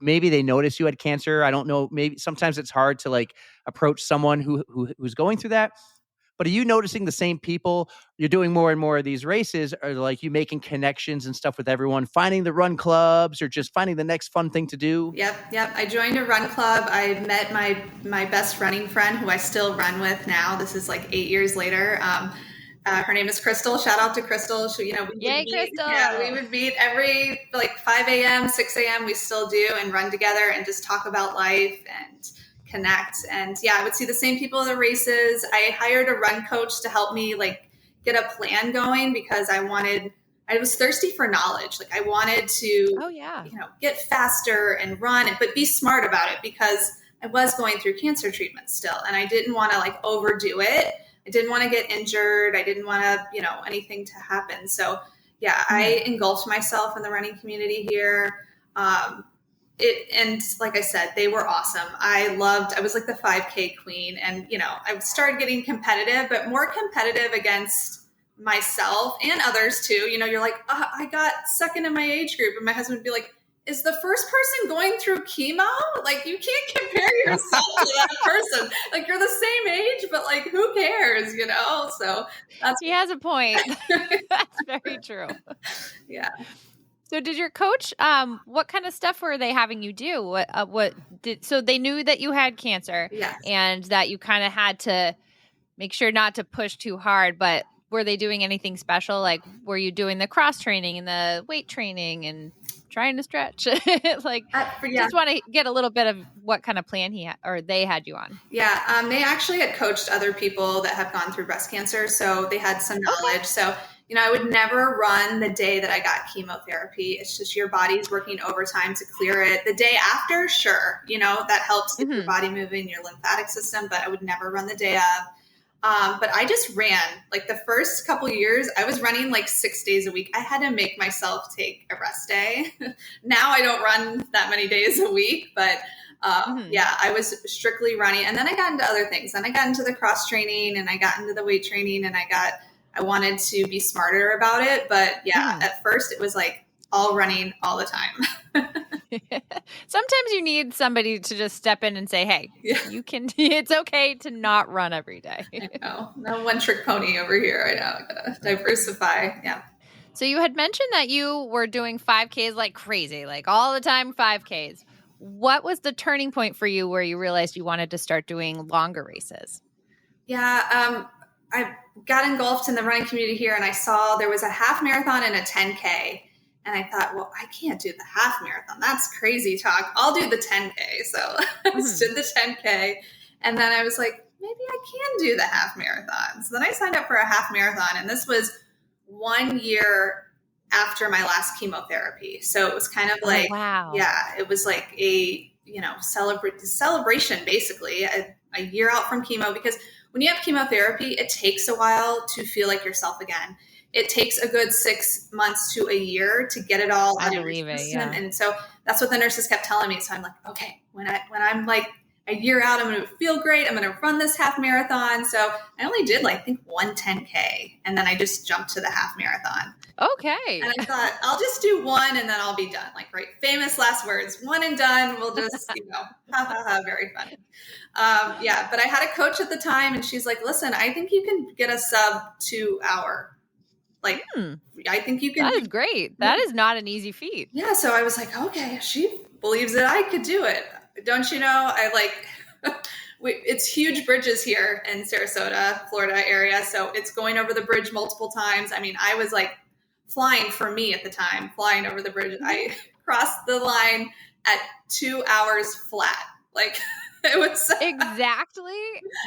Maybe they noticed you had cancer. I don't know. Maybe sometimes it's hard to like approach someone who's going through that. But are you noticing the same people? You're doing more and more of these races. Are like you making connections and stuff with everyone, finding the run clubs or just finding the next fun thing to do? Yep. I joined a run club. I met my best running friend who I still run with now. This is like 8 years later. Her name is Crystal. Shout out to Crystal. Crystal. Yeah, we would meet every like 5 a.m., 6 a.m. We still do and run together and just talk about life and connect. And I would see the same people at the races. I hired a run coach to help me like get a plan going because I was thirsty for knowledge. Like I wanted to, get faster and run, but be smart about it because I was going through cancer treatment still. And I didn't want to like overdo it. I didn't want to get injured. I didn't want to, anything to happen. So I engulfed myself in the running community here. And like I said, they were awesome. I was like the 5K queen and, I started getting competitive, but more competitive against myself and others too. You're like, I got second in my age group. And my husband would be like, is the first person going through chemo? Like you can't compare yourself to that person. Like you're the same age, but like, who cares, So he has a point. That's very true. Yeah. So did your coach, what kind of stuff were they having you do? So they knew that you had cancer and that you kind of had to make sure not to push too hard, but were they doing anything special? Like, were you doing the cross training and the weight training and trying to stretch? Just want to get a little bit of what kind of plan they had you on. Yeah. They actually had coached other people that have gone through breast cancer. So they had some knowledge. Okay. So I would never run the day that I got chemotherapy. It's just your body's working overtime to clear it. The day after, sure, that helps get your body moving, your lymphatic system, but I would never run the day of. But I just ran. Like the first couple years, I was running like 6 days a week. I had to make myself take a rest day. Now I don't run that many days a week, but yeah, I was strictly running. And then I got into other things. Then I got into the cross training and I got into the weight training and I wanted to be smarter about it. But yeah, at first it was like all running all the time. Sometimes you need somebody to just step in and say, hey, you can, it's okay to not run every day. I know. No one trick pony over here. I know. I gotta diversify. Yeah. So you had mentioned that you were doing 5Ks like crazy, like all the time 5Ks. What was the turning point for you where you realized you wanted to start doing longer races? Yeah. I got engulfed in the running community here and I saw there was a half marathon and a 10K. And I thought, well, I can't do the half marathon. That's crazy talk. I'll do the 10K. So I did the 10K. And then I was like, maybe I can do the half marathon. So then I signed up for a half marathon. And this was 1 year after my last chemotherapy. So it was kind of like, yeah, it was like a, celebration, basically, a year out from chemo. Because when you have chemotherapy, it takes a while to feel like yourself again. It takes a good 6 months to a year to get it all out of your system. Yeah. And so that's what the nurses kept telling me. So I'm like, okay, when I'm like a year out, I'm going to feel great. I'm going to run this half marathon. So I only did like, I think 1 10K. And then I just jumped to the half marathon. Okay. And I thought, I'll just do one and then I'll be done. Like, right. Famous last words, one and done. We'll just, very funny. Yeah. But I had a coach at the time and she's like, listen, I think you can get a sub 2 hour. Like, I think you can. That is great. That is not an easy feat. Yeah. So I was like, okay, she believes that I could do it. Don't you know? I like, it's huge bridges here in Sarasota, Florida area. So it's going over the bridge multiple times. I mean, I was like flying for me at the time, flying over the bridge. I crossed the line at 2 hours flat. Like, it was exactly.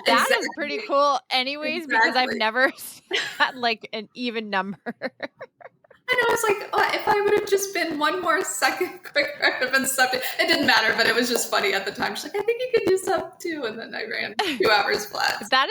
That is pretty cool anyways, because I've never had like an even number. I know. It's like, oh, if I would have just been 1 more second quicker, I would have been sub. It didn't matter, but it was just funny at the time. She's like, I think you could do sub 2. And then I ran 2 hours flat. That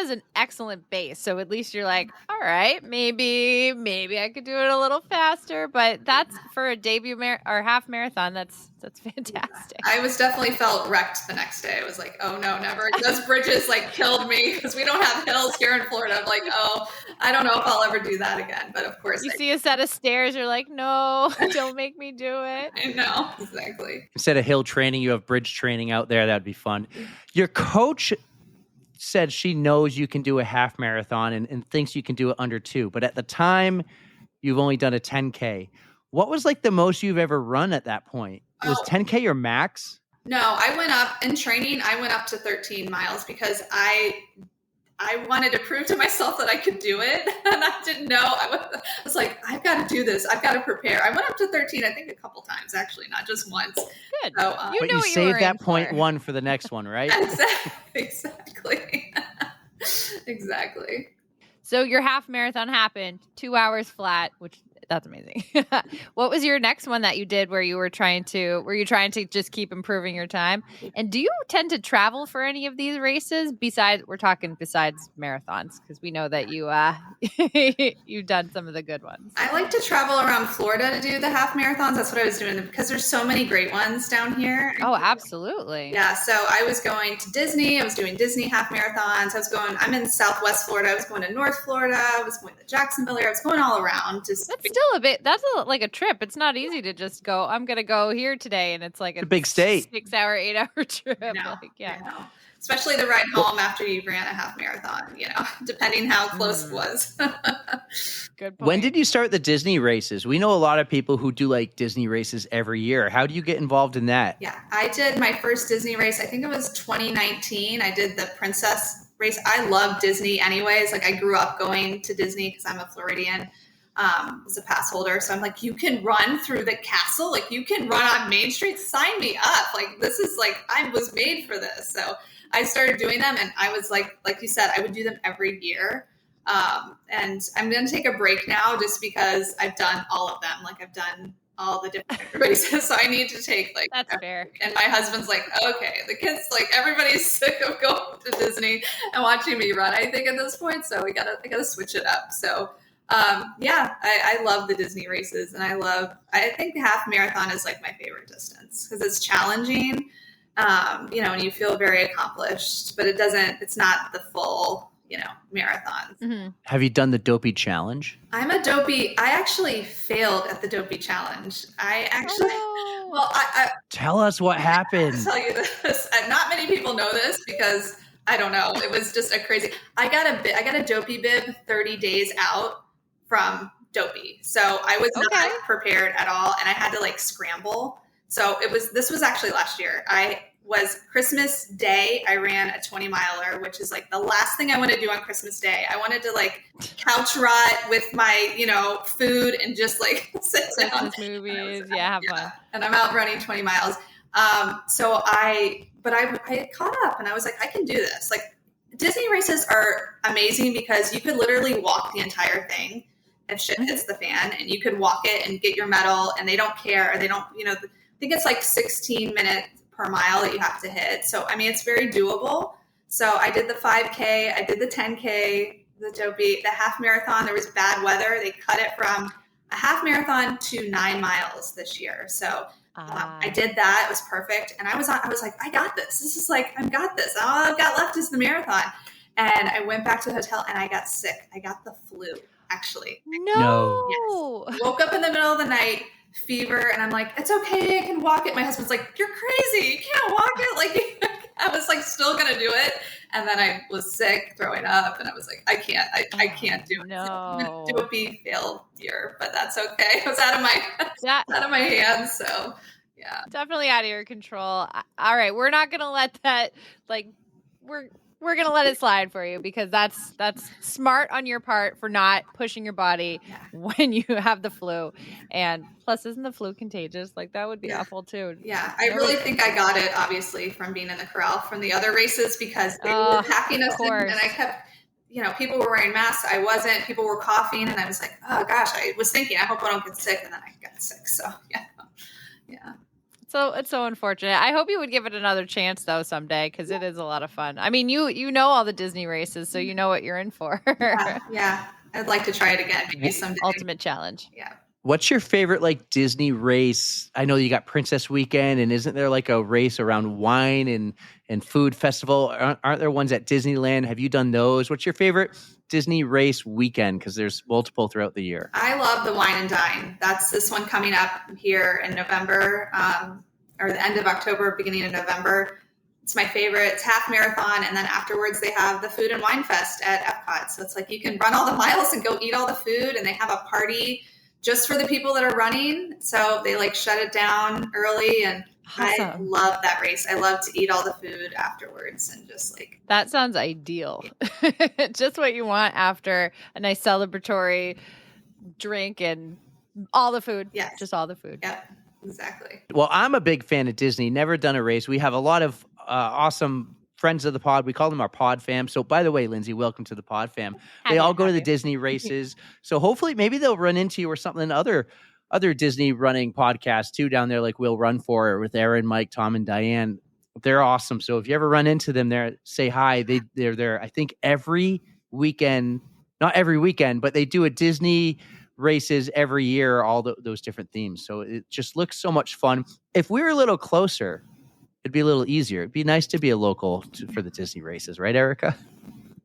is an excellent base. So at least you're like, all right, maybe I could do it a little faster, but that's for a debut or half marathon. That's fantastic. I was definitely felt wrecked the next day. I was like, oh no, never. Those bridges like killed me because we don't have hills here in Florida. I'm like, oh, I don't know if I'll ever do that again. But of course, you see a set of stairs, you're like, no, don't make me do it. I know, exactly. Instead of hill training, you have bridge training out there. That'd be fun. Your coach said she knows you can do a half marathon and thinks you can do it under 2. But at the time, you've only done a 10K. What was like the most you've ever run at that point? Was 10K your max? No, I went up in training. I went up to 13 miles because I wanted to prove to myself that I could do it. And I didn't know. I was like, I've got to do this. I've got to prepare. I went up to 13, I think a couple times, actually, not just once. Good. So, but you saved that 0.1 for the next one, right? Exactly. Exactly. So your half marathon happened, 2 hours flat, which that's amazing. What was your next one that you did were you trying to just keep improving your time? And do you tend to travel for any of these races besides marathons? Because we know that you've done some of the good ones. I like to travel around Florida to do the half marathons. That's what I was doing because there's so many great ones down here. Oh, absolutely. Yeah. So I was going to Disney. I was doing Disney half marathons. I'm in Southwest Florida. I was going to North Florida. I was going to Jacksonville area. I was going all around. That's like a trip. It's not easy to just go, I'm going to go here today. And it's like a big state, 6 hour, 8 hour trip. No, especially the ride home after you ran a half marathon, depending how close it was. Good point. When did you start the Disney races? We know a lot of people who do like Disney races every year. How do you get involved in that? Yeah, I did my first Disney race. I think it was 2019. I did the Princess race. I love Disney anyways. Like I grew up going to Disney because I'm a Floridian. As a pass holder. So I'm like, you can run through the castle. Like you can run on Main Street. Sign me up. Like, this is like, I was made for this. So I started doing them and I was like you said, I would do them every year. And I'm going to take a break now just because I've done all of them. Like I've done all the different races. So I need to take like, that's fair. And my husband's like, okay, the kids, like everybody's sick of going to Disney and watching me run, I think at this point. So I gotta switch it up. So I love the Disney races, and I think the half marathon is like my favorite distance because it's challenging, and you feel very accomplished, but it's not the full, marathon. Mm-hmm. Have you done the Dopey Challenge? I actually failed at the Dopey Challenge. Tell us what happened. I'll tell you this. Not many people know this because I don't know. It was just a crazy. I got a Dopey bib 30 days out from Dopey. So I was not prepared at all, and I had to like scramble. So this was actually last year. Christmas Day, I ran a 20 miler, which is like the last thing I want to do on Christmas Day. I wanted to like couch rot with my, food and just like sit down. Movies. Have fun. And I'm out running 20 miles. So I had caught up and I was like, I can do this. Like Disney races are amazing because you could literally walk the entire thing if shit hits the fan, and you could walk it and get your medal, and they don't care. They don't, I think it's like 16 minutes per mile that you have to hit. So, I mean, it's very doable. So I did the 5K, I did the 10K, the Dopey, the half marathon. There was bad weather. They cut it from a half marathon to 9 miles this year. So I did that. It was perfect. And I was like, I got this. This is like, I've got this. All I've got left is the marathon. And I went back to the hotel and I got sick. I got the flu, actually. No. Yes. Woke up in the middle of the night, fever, and I'm like, it's okay, I can walk it. My husband's like, you're crazy, you can't walk it. Like I was like still gonna do it, and then I was sick, throwing up, and I was like, I can't do it. No. Dopey failed year, but that's okay. It was out of my hands. So yeah, definitely out of your control. All right, we're not gonna let that we're going to let it slide for you because that's smart on your part for not pushing your body when you have the flu. And plus, isn't the flu contagious? Like that would be awful too. Yeah. I really think I got it obviously from being in the corral from the other races because they were packing us in, and I kept, people were wearing masks. I wasn't, people were coughing, and I was like, oh gosh, I was thinking, I hope I don't get sick. And then I got sick. So yeah. So it's so unfortunate. I hope you would give it another chance though someday because it is a lot of fun. I mean, you know all the Disney races, so you know what you're in for. Yeah. I'd like to try it again, maybe someday. Ultimate challenge. Yeah. What's your favorite like Disney race? I know you got Princess Weekend, and isn't there like a race around wine and food festival? Aren't there ones at Disneyland? Have you done those? What's your favorite Disney race weekend? Because there's multiple throughout the year. I love the Wine and Dine. That's this one coming up here in November, or the end of October, beginning of November. It's my favorite. It's half marathon, and then afterwards they have the Food and Wine Fest at Epcot. So it's like you can run all the miles and go eat all the food, and they have a party just for the people that are running. So they like shut it down early, and awesome. I love that race. I love to eat all the food afterwards and just like. That sounds ideal. Just what you want after a nice celebratory drink and all the food. Yeah. Just all the food. Yeah, exactly. Well, I'm a big fan of Disney. Never done a race. We have a lot of awesome friends of the pod. We call them our pod fam. So by the way, Lindsay, welcome to the pod fam. They all go to the Disney races. So hopefully maybe they'll run into you or something, other Disney running podcasts too down there, like We'll Run For It with Aaron, Mike, Tom, and Diane. They're awesome. So if you ever run into them there, say hi. They're there, I think, every weekend, not every weekend, but they do a Disney races every year, all those different themes. So it just looks so much fun. If we were a little closer, it'd be a little easier. It'd be nice to be a local for the Disney races, right, Erica?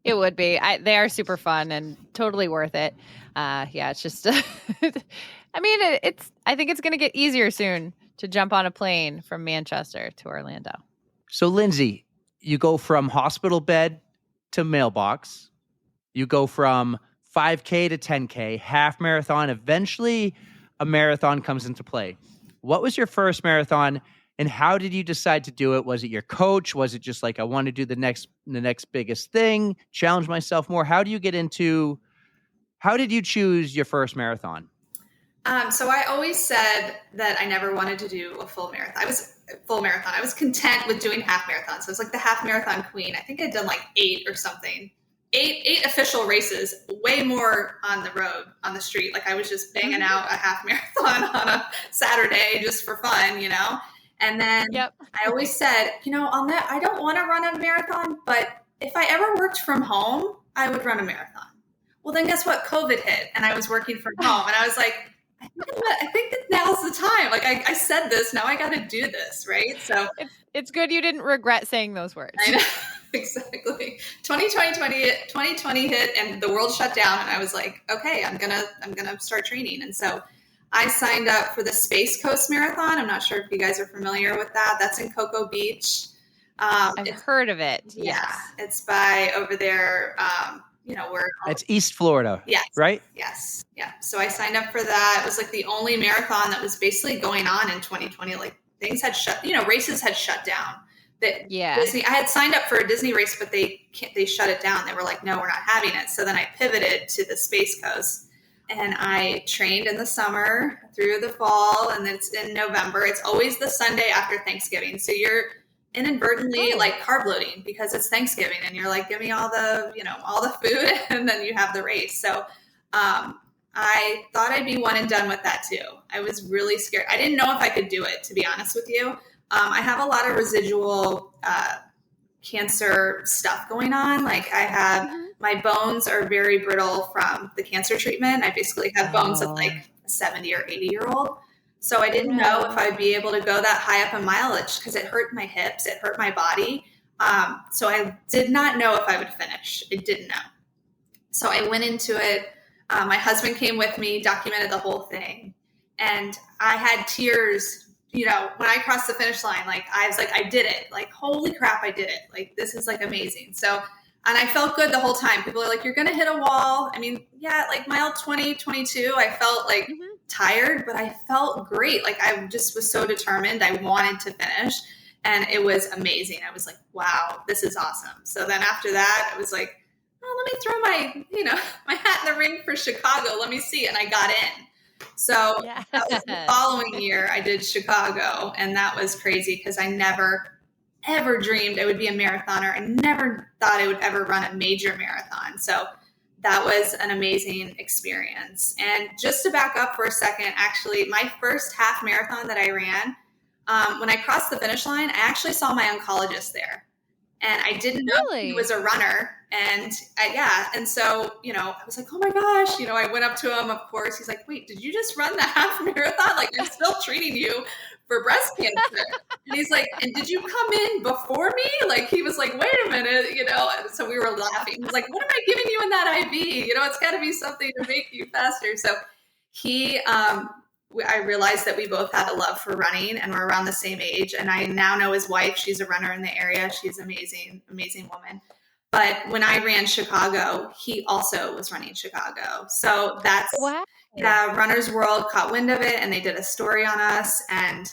It would be. They are super fun and totally worth it. It's just, I mean, I think it's going to get easier soon to jump on a plane from Manchester to Orlando. So, Lindsay, you go from hospital bed to mailbox. You go from 5K to 10K, half marathon. Eventually, a marathon comes into play. What was your first marathon? And how did you decide to do it? Was it your coach? Was it just like, I want to do the next biggest thing, challenge myself more? How did you choose your first marathon? So I always said that I never wanted to do a full marathon. I was content with doing half marathons. So it was like the half marathon queen. I think I'd done like 8 or something eight official races, way more on the road, on the street. Like I was just banging out a half marathon on a Saturday just for fun, you know? And then I always said, you know, I don't want to run a marathon, but if I ever worked from home, I would run a marathon. Well, then guess what? COVID hit and I was working from home and I was like, I think that now's the time. Like I said this, now I got to do this. Right. So it's good you didn't regret saying those words. I know. Exactly. 2020 hit and the world shut down. And I was like, okay, I'm going to start training. And so I signed up for the Space Coast Marathon. I'm not sure if you guys are familiar with that. That's in Cocoa Beach. I've heard of it. Yeah. Yes. It's by over there. You know, where it's East Florida. Yes. Right? Yes. Yeah. So I signed up for that. It was like the only marathon that was basically going on in 2020. Like things had races had shut down. Disney, I had signed up for a Disney race, but they shut it down. They were like, no, we're not having it. So then I pivoted to the Space Coast and I trained in the summer through the fall and it's in November. It's always the Sunday after Thanksgiving. So you're inadvertently like carb loading because it's Thanksgiving and you're like, give me all the food and then you have the race. So I thought I'd be one and done with that too. I was really scared. I didn't know if I could do it, to be honest with you. I have a lot of residual cancer stuff going on. Like I have, my bones are very brittle from the cancer treatment. I basically have bones of like a 70 or 80-year-old. So I didn't know if I'd be able to go that high up in mileage because it hurt my hips, it hurt my body. So I did not know if I would finish. I didn't know. So I went into it. My husband came with me, documented the whole thing. And I had tears, you know, when I crossed the finish line, like I was like, I did it. Like, holy crap, I did it. Like, this is like amazing. So, and I felt good the whole time. People are like, you're going to hit a wall. I mean, yeah, like mile 20, 22, I felt like tired, but I felt great. Like I just was so determined. I wanted to finish and it was amazing. I was like, wow, this is awesome. So then after that, I was like, oh, let me throw my hat in the ring for Chicago. Let me see. And I got in. So that was the following year I did Chicago and that was crazy because I never ever dreamed I would be a marathoner. I never thought I would ever run a major marathon. So that was an amazing experience. And just to back up for a second, actually, my first half marathon that I ran, when I crossed the finish line, I actually saw my oncologist there. And I didn't know he was a runner. And and so, you know, I was like, oh my gosh, you know, I went up to him, of course. He's like, wait, did you just run the half marathon? Like, I'm still treating you for breast cancer. And he's like, and did you come in before me? Like, he was like, wait a minute, you know, and so we were laughing. He's like, what am I giving you in that IV? You know, it's got to be something to make you faster. So I realized that we both had a love for running and we're around the same age. And I now know his wife. She's a runner in the area. She's amazing, amazing woman. But when I ran Chicago, he also was running Chicago. So that's, Runner's World caught wind of it and they did a story on us. And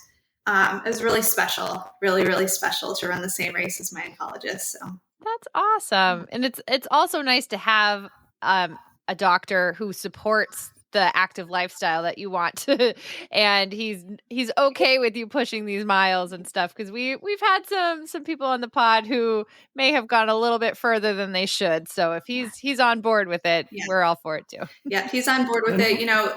it was really special, really, really special to run the same race as my oncologist. So that's awesome. And it's also nice to have a doctor who supports the active lifestyle that you want to, and he's okay with you pushing these miles and stuff. Cause we've had some people on the pod who may have gone a little bit further than they should. So if he's on board with it, we're all for it too. Yeah. He's on board with it. You know,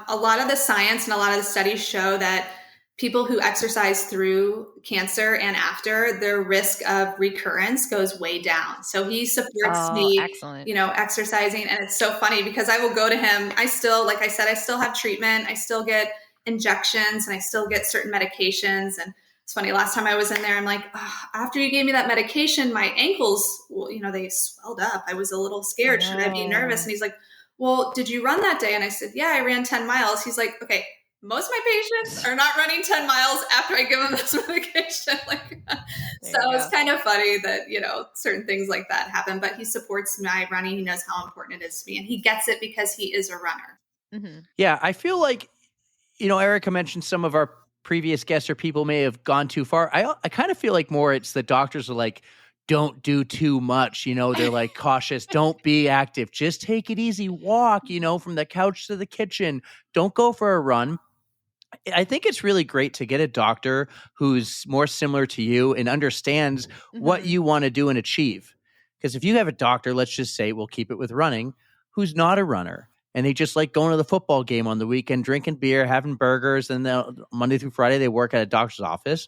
a lot of the science and a lot of the studies show that people who exercise through cancer and after, their risk of recurrence goes way down. So he supports me, you know, exercising. And it's so funny because I will go to him. I still, like I said, I still have treatment. I still get injections and I still get certain medications. And it's funny, last time I was in there, I'm like, after you gave me that medication, my ankles, well, you know, they swelled up. I was a little scared. Should I be nervous? And he's like, well, did you run that day? And I said, yeah, I ran 10 miles. He's like, okay, most of my patients are not running 10 miles after I give them this medication. So it's kind of funny that, you know, certain things like that happen, but he supports my running. He knows how important it is to me and he gets it because he is a runner. Mm-hmm. Yeah. I feel like, you know, Erica mentioned some of our previous guests or people may have gone too far. I kind of feel like more it's the doctors are like, don't do too much. You know, they're like cautious. Don't be active. Just take it easy. Walk, you know, from the couch to the kitchen. Don't go for a run. I think it's really great to get a doctor who's more similar to you and understands what you want to do and achieve. Because if you have a doctor, let's just say, we'll keep it with running, who's not a runner, and they just like going to the football game on the weekend, drinking beer, having burgers, and then Monday through Friday they work at a doctor's office,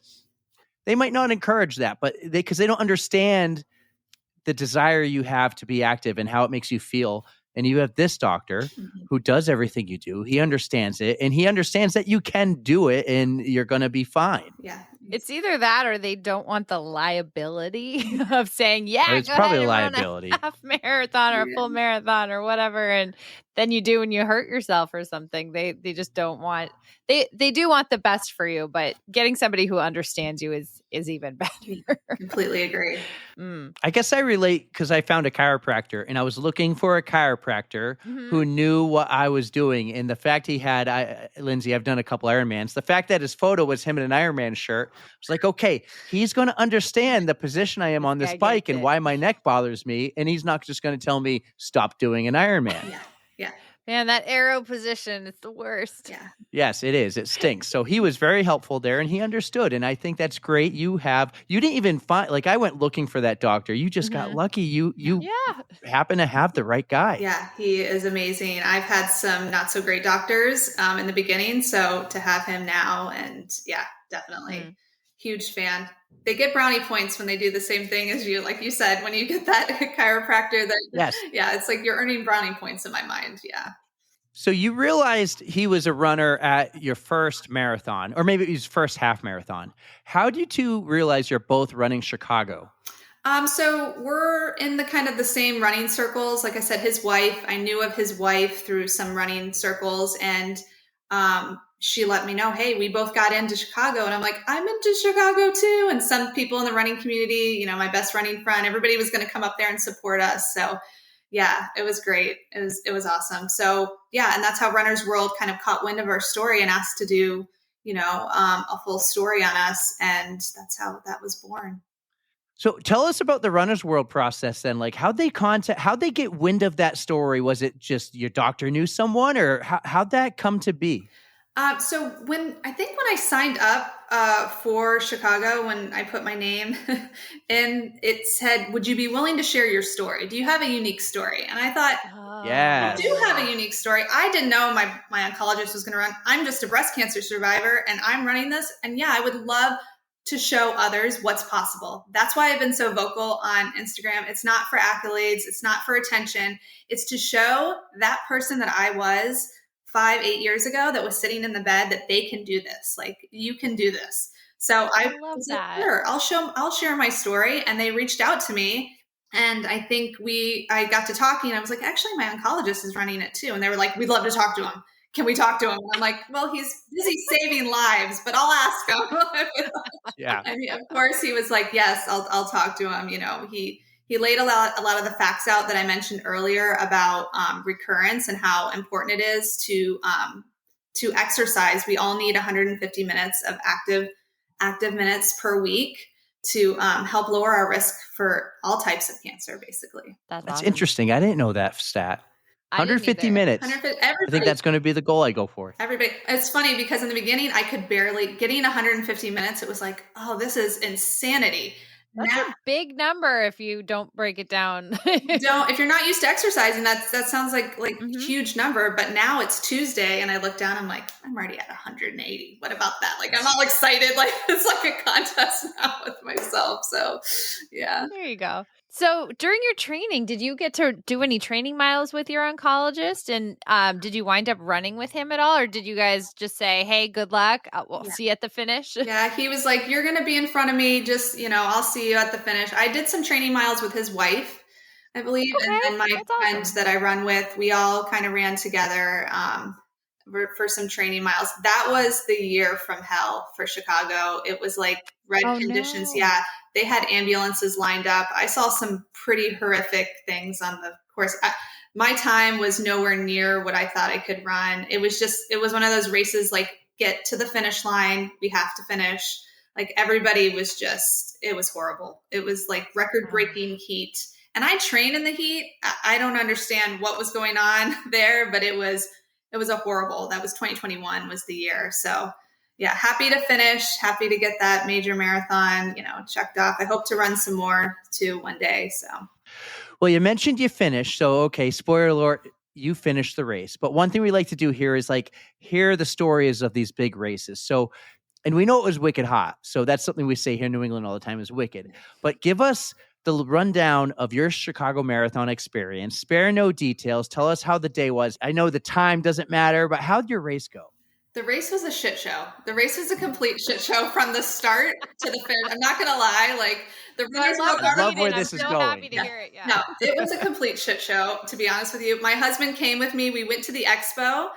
they might not encourage that, but because they don't understand the desire you have to be active and how it makes you feel. And you have this doctor who does everything you do. He understands it, and he understands that you can do it and you're going to be fine. Yeah. It's either that or they don't want the liability of saying, it's go probably ahead and liability. run a half marathon or a full marathon or whatever. And then you do and you hurt yourself or something. They just don't want, they do want the best for you, but getting somebody who understands you is even better. Completely agree. I guess I relate because I found a chiropractor and I was looking for a chiropractor who knew what I was doing. And the fact he had, Lindsay, I've done a couple Ironmans. The fact that his photo was him in an Ironman shirt, I was like, okay, he's going to understand the position I am on this bike and why my neck bothers me. And he's not just going to tell me, stop doing an Ironman. Yeah. Man, that arrow position is the worst. Yeah. Yes, it is. It stinks. So he was very helpful there and he understood. And I think that's great. You didn't even find, like I went looking for that doctor. You just got lucky. You happen to have the right guy. Yeah, he is amazing. I've had some not so great doctors in the beginning. So to have him now and definitely huge fan. They get brownie points when they do the same thing as you. Like you said, when you get that chiropractor, it's like you're earning brownie points in my mind. Yeah. So you realized he was a runner at your first marathon, or maybe it was first half marathon. How did you two realize you're both running Chicago? So we're in the kind of the same running circles. Like I said, his wife, I knew of his wife through some running circles, and she let me know, hey, we both got into Chicago. And I'm like, I'm into Chicago too. And some people in the running community, my best running friend, everybody was going to come up there and support us. So yeah, it was great. It was awesome. So yeah. And that's how Runner's World kind of caught wind of our story and asked to do, a full story on us. And that's how that was born. So tell us about the Runner's World process then. Like how'd they get wind of that story? Was it just your doctor knew someone, or how'd that come to be? So when I signed up for Chicago, when I put my name in, it said, would you be willing to share your story? Do you have a unique story? And I thought, yes. I do have a unique story. I didn't know my oncologist was going to run. I'm just a breast cancer survivor and I'm running this. And yeah, I would love to show others what's possible. That's why I've been so vocal on Instagram. It's not for accolades. It's not for attention. It's to show that person that I was 5-8 years ago that was sitting in the bed that they can do this. Like, you can do this. So I love was that. Like, sure, I'll share my story. And they reached out to me. And I think I got to talking. And I was like, actually, my oncologist is running it too. And they were like, we'd love to talk to him. Can we talk to him? And I'm like, well, he's busy saving lives, but I'll ask him. Yeah. And of course he was like, yes, I'll talk to him. He laid a lot of the facts out that I mentioned earlier about recurrence and how important it is to exercise. We all need 150 minutes of active minutes per week to help lower our risk for all types of cancer, basically. That's awesome. Interesting. I didn't know that stat. 150 minutes. I think that's going to be the goal I go for. Everybody. It's funny because in the beginning, I could barely getting 150 minutes. It was like, oh, this is insanity. That's a big number if you don't break it down. If you're not used to exercising, that sounds like a huge number. But now it's Tuesday and I look down, I'm like, I'm already at 180. What about that? Like, I'm all excited. Like, it's like a contest now with myself. So yeah. There you go. So during your training, did you get to do any training miles with your oncologist? And did you wind up running with him at all? Or did you guys just say, hey, good luck. We'll see you at the finish? Yeah, he was like, you're going to be in front of me. Just, I'll see you at the finish. I did some training miles with his wife, I believe. Okay, and my friend that I run with, we all kind of ran together for some training miles. That was the year from hell for Chicago. It was like red conditions. No. Yeah. They had ambulances lined up. I saw some pretty horrific things on the course. My time was nowhere near what I thought I could run. It was one of those races, like, get to the finish line. We have to finish. Like, everybody was it was horrible. It was like record-breaking heat. And I train in the heat. I don't understand what was going on there, but it was a horrible, that was 2021 was the year. So yeah, happy to finish, happy to get that major marathon, checked off. I hope to run some more too one day. So Well, you mentioned you finished. So, okay, spoiler alert, you finished the race. But one thing we like to do here is like hear the stories of these big races. So, and we know it was wicked hot. So that's something we say here in New England all the time is wicked. But give us the rundown of your Chicago Marathon experience. Spare no details. Tell us how the day was. I know the time doesn't matter, but how'd your race go? The race was a shit show. The race was a complete shit show from the start to the finish. I'm not going to lie. Like the runners I love where this is going. Happy to hear it. Yeah. No, it was a complete shit show, to be honest with you. My husband came with me. We went to the expo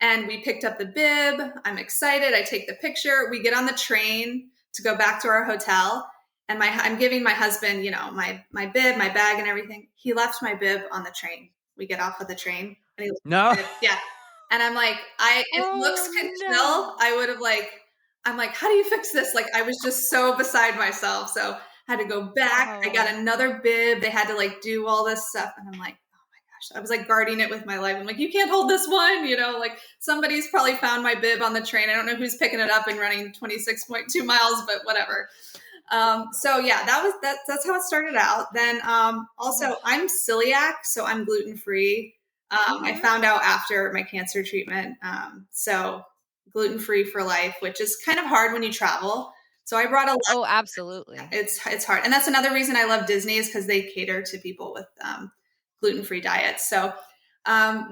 and we picked up the bib. I'm excited. I take the picture. We get on the train to go back to our hotel. And I'm giving my husband, my bib, my bag and everything. He left my bib on the train. We get off of the train. And No. Yeah. And I'm like, if looks could kill, I would have I'm like, how do you fix this? Like, I was just so beside myself. So I had to go back. I got another bib. They had to do all this stuff. And I'm like, oh my gosh, I was like guarding it with my life. I'm like, you can't hold this one. Like somebody's probably found my bib on the train. I don't know who's picking it up and running 26.2 miles, but whatever. So yeah, that's how it started out. Then, also I'm celiac, so I'm gluten-free. I found out after my cancer treatment. So gluten-free for life, which is kind of hard when you travel. So I brought a lot. Oh, absolutely. It's hard. And that's another reason I love Disney is because they cater to people with, gluten-free diets. So,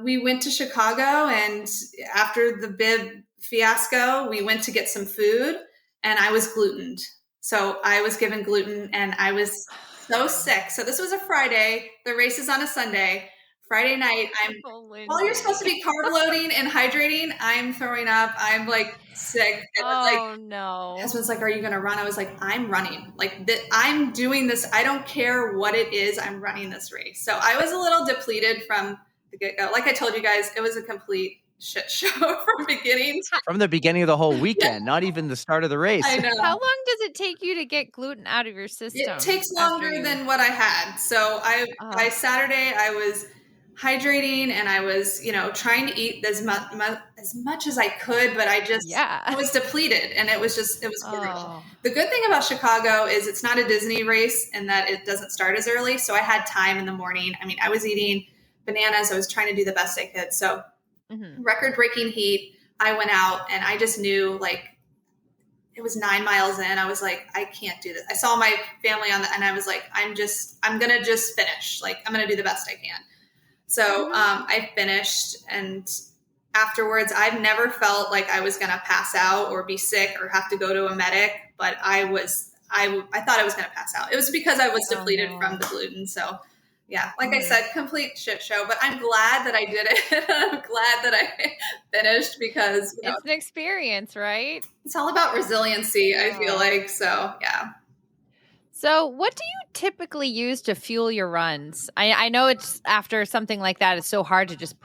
we went to Chicago and after the bib fiasco, we went to get some food and I was glutened. So I was given gluten and I was so sick. So this was a Friday. The race is on a Sunday. Friday night, while you're supposed to be carb loading and hydrating, I'm throwing up. I'm sick. And no. My husband's like, are you going to run? I was like, I'm running. I'm doing this. I don't care what it is. I'm running this race. So I was a little depleted from the get-go. Like I told you guys, it was a complete shit show from beginning. From the beginning of the whole weekend, not even the start of the race. I know. How long does it take you to get gluten out of your system? It takes longer than what I had. So by Saturday, I was hydrating and I was, trying to eat as much as I could, but I was depleted and it was brutal. The good thing about Chicago is it's not a Disney race and that it doesn't start as early. So I had time in the morning. I mean, I was eating bananas. I was trying to do the best I could. So record-breaking heat, I went out and I just knew it was 9 miles in. I was like, I can't do this. I saw my family and I was like, I'm going to just finish. I'm going to do the best I can. So I finished and afterwards I've never felt like I was going to pass out or be sick or have to go to a medic, but I thought I was going to pass out. It was because I was depleted from the gluten. So yeah, I said, complete shit show, but I'm glad that I did it. I'm glad that I finished because it's an experience, right? It's all about resiliency. I feel like, so yeah. So what do you typically use to fuel your runs? I know it's after something like that, it's so hard to just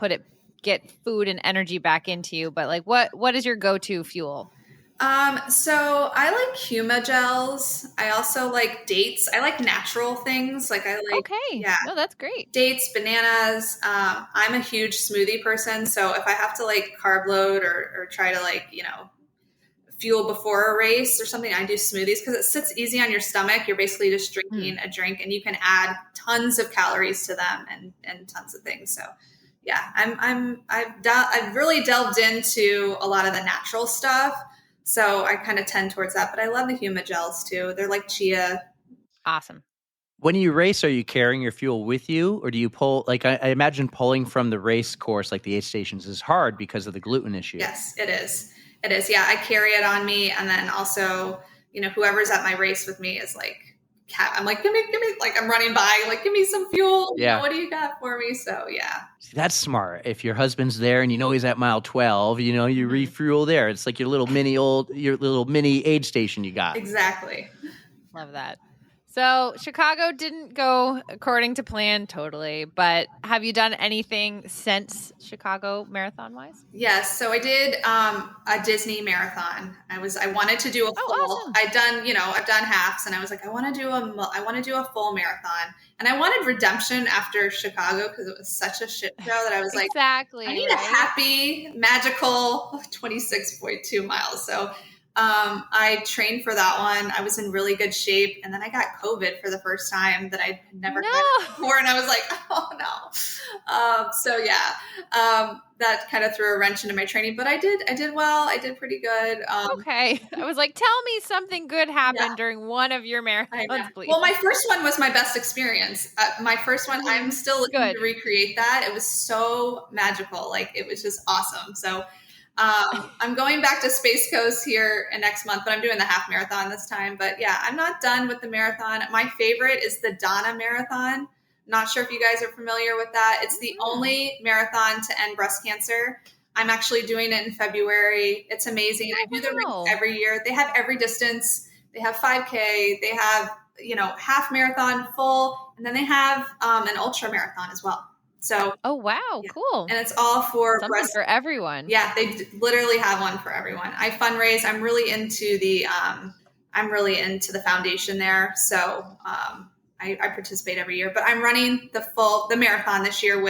get food and energy back into you, but what is your go-to fuel? So I like Huma gels. I also like dates. I like natural things. Yeah. No, that's great. Dates, bananas. I'm a huge smoothie person. So if I have to carb load or try to fuel before a race or something, I do smoothies because it sits easy on your stomach. You're basically just drinking a drink and you can add tons of calories to them and tons of things. So yeah, I've really delved into a lot of the natural stuff. So I kind of tend towards that, but I love the Huma gels too. They're like chia. Awesome. When you race, are you carrying your fuel with you or do you pull, I imagine pulling from the race course, the aid stations is hard because of the gluten issue. Yes, it is. It is. Yeah. I carry it on me. And then also, whoever's at my race with me is I'm like, give me, I'm running by, give me some fuel. Yeah. What do you got for me? So yeah. See, that's smart. If your husband's there and he's at mile 12, you refuel there. It's like your little mini aid station you got. Exactly. Love that. So Chicago didn't go according to plan totally, but have you done anything since Chicago marathon wise? Yes. So I did a Disney marathon. I wanted to do a full. Awesome. I've done halves and I was like, I want to do a full marathon. And I wanted redemption after Chicago because it was such a shit show that I was exactly, I need a happy, magical 26.2 miles. So I trained for that one. I was in really good shape. And then I got COVID for the first time that I had never had before. And I was like, oh no. That kind of threw a wrench into my training, but I did well. I did pretty good. Okay. I was like, tell me something good happened during one of your marathons, please. Well, my first one was my best experience. My first one, I'm still looking to recreate that. It was so magical. Like, it was just awesome. So I'm going back to Space Coast here next month, but I'm doing the half marathon this time. But yeah, I'm not done with the marathon. My favorite is the Donna Marathon. Not sure if you guys are familiar with that. It's the only marathon to end breast cancer. I'm actually doing it in February. It's amazing. I do the race every year. They have every distance. They have 5K. They have, half marathon, full, and then they have an ultra marathon as well. So, cool. And it's all for something for everyone. Yeah, they literally have one for everyone. I fundraise. I'm really into the foundation there. So, I participate every year, but I'm running the marathon this year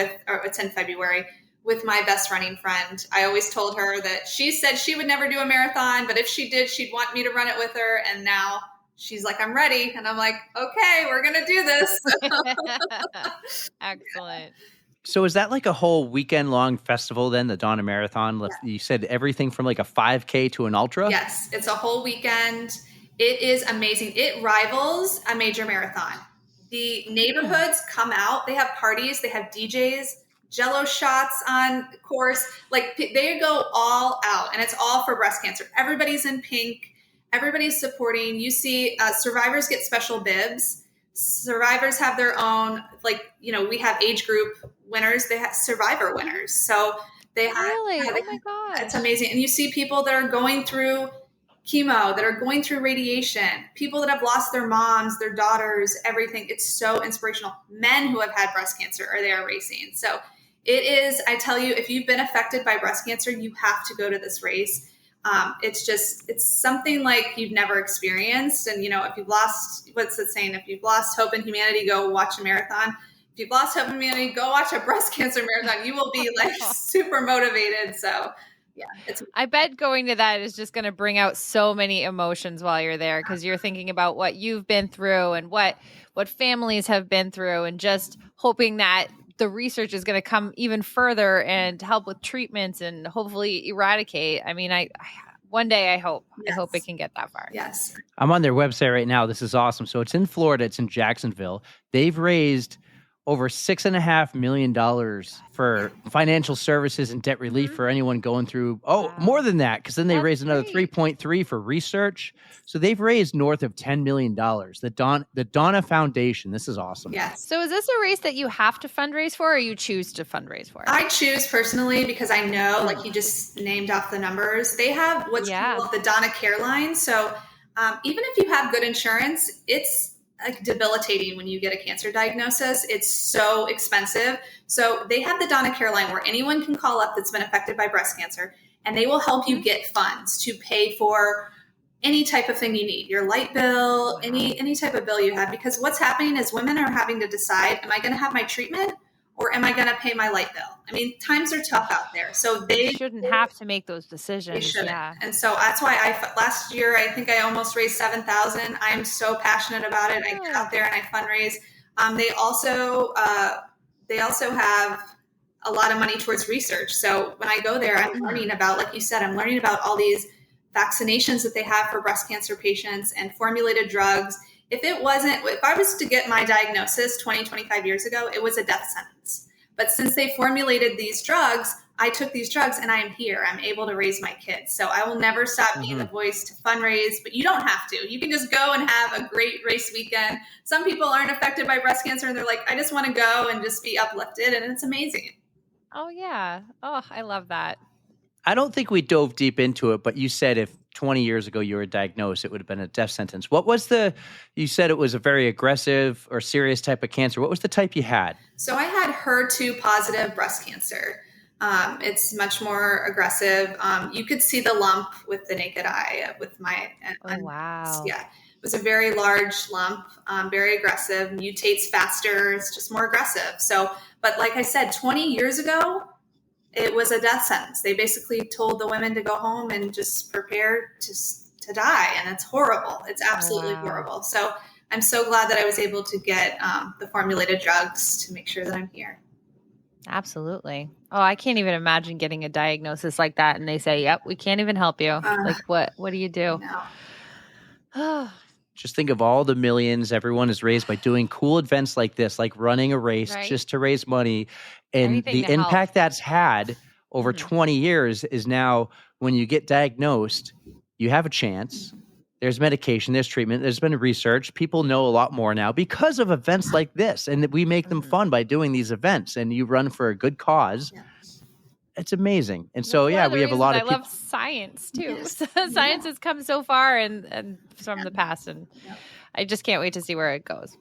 it's in February with my best running friend. I always told her that she said she would never do a marathon, but if she did, she'd want me to run it with her. And now she's like, I'm ready. And I'm like, okay, we're going to do this. Excellent. So is that like a whole weekend long festival then, the Donna Marathon? Yeah. You said everything from like a 5K to an ultra? Yes, it's a whole weekend. It is amazing. It rivals a major marathon. The neighborhoods come out. They have parties. They have DJs, Jello shots on course. Like, they go all out, and it's all for breast cancer. Everybody's in pink. Everybody's supporting. You see survivors get special bibs. Survivors have their own, we have age group winners. They have survivor winners. So they have, really? Oh my God. It's amazing. And you see people that are going through chemo, that are going through radiation, people that have lost their moms, their daughters, everything. It's so inspirational. Men who have had breast cancer are there racing. So it is, I tell you, if you've been affected by breast cancer, you have to go to this race. It's something like you've never experienced. And, if you've lost, what's it saying? If you've lost hope in humanity, go watch a marathon. If you've lost hope in humanity, go watch a breast cancer marathon. You will be super motivated. So yeah, I bet going to that is just going to bring out so many emotions while you're there, because you're thinking about what you've been through and what families have been through, and just hoping that the research is going to come even further and help with treatments and hopefully eradicate. I mean, one day I hope it can get that far. Yes. I'm on their website right now. This is awesome. So it's in Florida. It's in Jacksonville. They've raised over $6.5 million for financial services and debt relief for anyone going through. More than that, because then they raised another 3.3 for research. So they've raised north of $10 million. The Donna Foundation. This is awesome. Yes. So is this a race that you have to fundraise for, or you choose to fundraise for? I choose personally because I know, like you just named off the numbers, they have what's called the Donna Care Line. So even if you have good insurance, it's debilitating when you get a cancer diagnosis. It's so expensive. So they have the Donna Care Line where anyone can call up that's been affected by breast cancer, and they will help you get funds to pay for any type of thing you need, your light bill, any type of bill you have. Because what's happening is women are having to decide, am I going to have my treatment or am I going to pay my light bill? I mean, times are tough out there. So they shouldn't have to make those decisions. They shouldn't. Yeah. And so that's why last year, I think I almost raised $7,000. I'm so passionate about it. I get out there and I fundraise. They also have a lot of money towards research. So when I go there, I'm learning about, like you said, I'm learning about all these vaccinations that they have for breast cancer patients and formulated drugs. If I was to get my diagnosis 25 years ago, it was a death sentence. But since they formulated these drugs, I took these drugs and I am here. I'm able to raise my kids. So I will never stop being the voice to fundraise, but you don't have to. You can just go and have a great race weekend. Some people aren't affected by breast cancer and they're like, I just want to go and just be uplifted. And it's amazing. Oh, yeah. Oh, I love that. I don't think we dove deep into it, but you said if 20 years ago you were diagnosed, it would have been a death sentence. What was you said it was a very aggressive or serious type of cancer. What was the type you had? So I had HER2 positive breast cancer. It's much more aggressive. You could see the lump with the naked eye with my, wow. Yeah, it was a very large lump, very aggressive, mutates faster. It's just more aggressive. So, but like I said, 20 years ago, it was a death sentence. They basically told the women to go home and just prepare to to die. And it's horrible. It's absolutely horrible. So I'm so glad that I was able to get the formulated drugs to make sure that I'm here. Absolutely. Oh, I can't even imagine getting a diagnosis like that. And they say, yep, we can't even help you. Like, what do you do? No. Just think of all the millions everyone has raised by doing cool events like this, like running a race just to raise money. And the impact that's had over 20 years is now when you get diagnosed, you have a chance. There's medication, there's treatment, there's been research. People know a lot more now because of events like this. And we make them fun by doing these events, and you run for a good cause. Yeah. It's amazing. And so, we have a lot of people. I love science too. Yes. Science has come so far and from the past, and I just can't wait to see where it goes.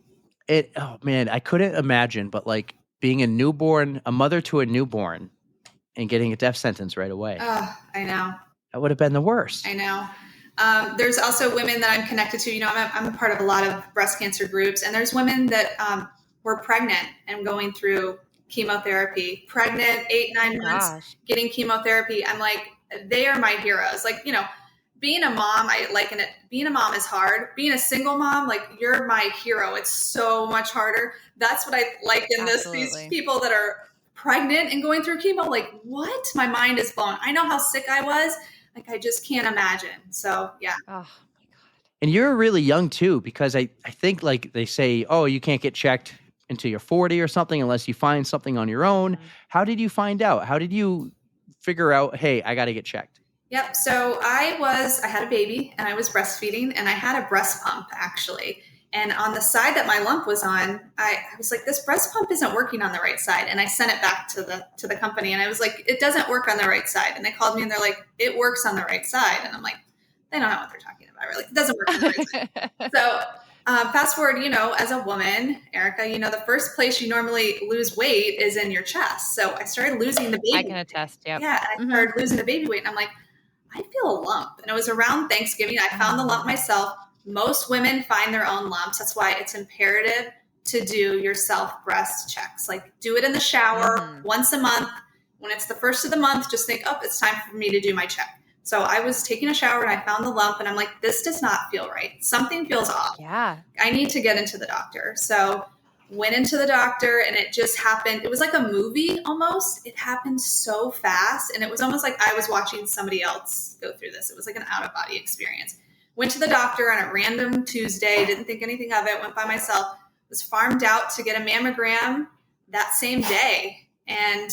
Oh man, I couldn't imagine, but like being a mother to a newborn and getting a death sentence right away. Oh, I know. That would have been the worst. I know. There's also women that I'm connected to. I'm a part of a lot of breast cancer groups, and there's women that were pregnant and going through chemotherapy, pregnant 8-9 months, getting chemotherapy. I'm like, they are my heroes. Like, being a mom, I liken it. Being a mom is hard. Being a single mom, like, you're my hero. It's so much harder. That's what I like in this. These people that are pregnant and going through chemo, like, what? My mind is blown. I know how sick I was. Like, I just can't imagine. So, yeah. Oh, my God. And you're really young, too, because I think, like, they say, oh, you can't get checked until you're 40 or something unless you find something on your own. How did you find out? How did you figure out, hey, I got to get checked? Yep. So I had a baby and I was breastfeeding, and I had a breast pump, actually. And on the side that my lump was on, I was like, this breast pump isn't working on the right side. And I sent it back to the company, and I was like, it doesn't work on the right side. And they called me and they're like, it works on the right side. And I'm like, they don't know what they're talking about. Right? Like, it doesn't work on the right side. So fast forward, as a woman, Erica, the first place you normally lose weight is in your chest. So I started losing the baby. I can attest. Yep. Yeah. I started losing the baby weight, and I'm like, I feel a lump. And it was around Thanksgiving. I found the lump myself. Most women find their own lumps. That's why it's imperative to do your self breast checks. Like, do it in the shower once a month. When it's the first of the month, just think, oh, it's time for me to do my check. So I was taking a shower and I found the lump, and I'm like, this does not feel right. Something feels off. Yeah. I need to get into the doctor. So went into the doctor, and it just happened. It was like a movie almost. It happened so fast. And it was almost like I was watching somebody else go through this. It was like an out-of-body experience. Went to the doctor on a random Tuesday, didn't think anything of it, went by myself, was farmed out to get a mammogram that same day. And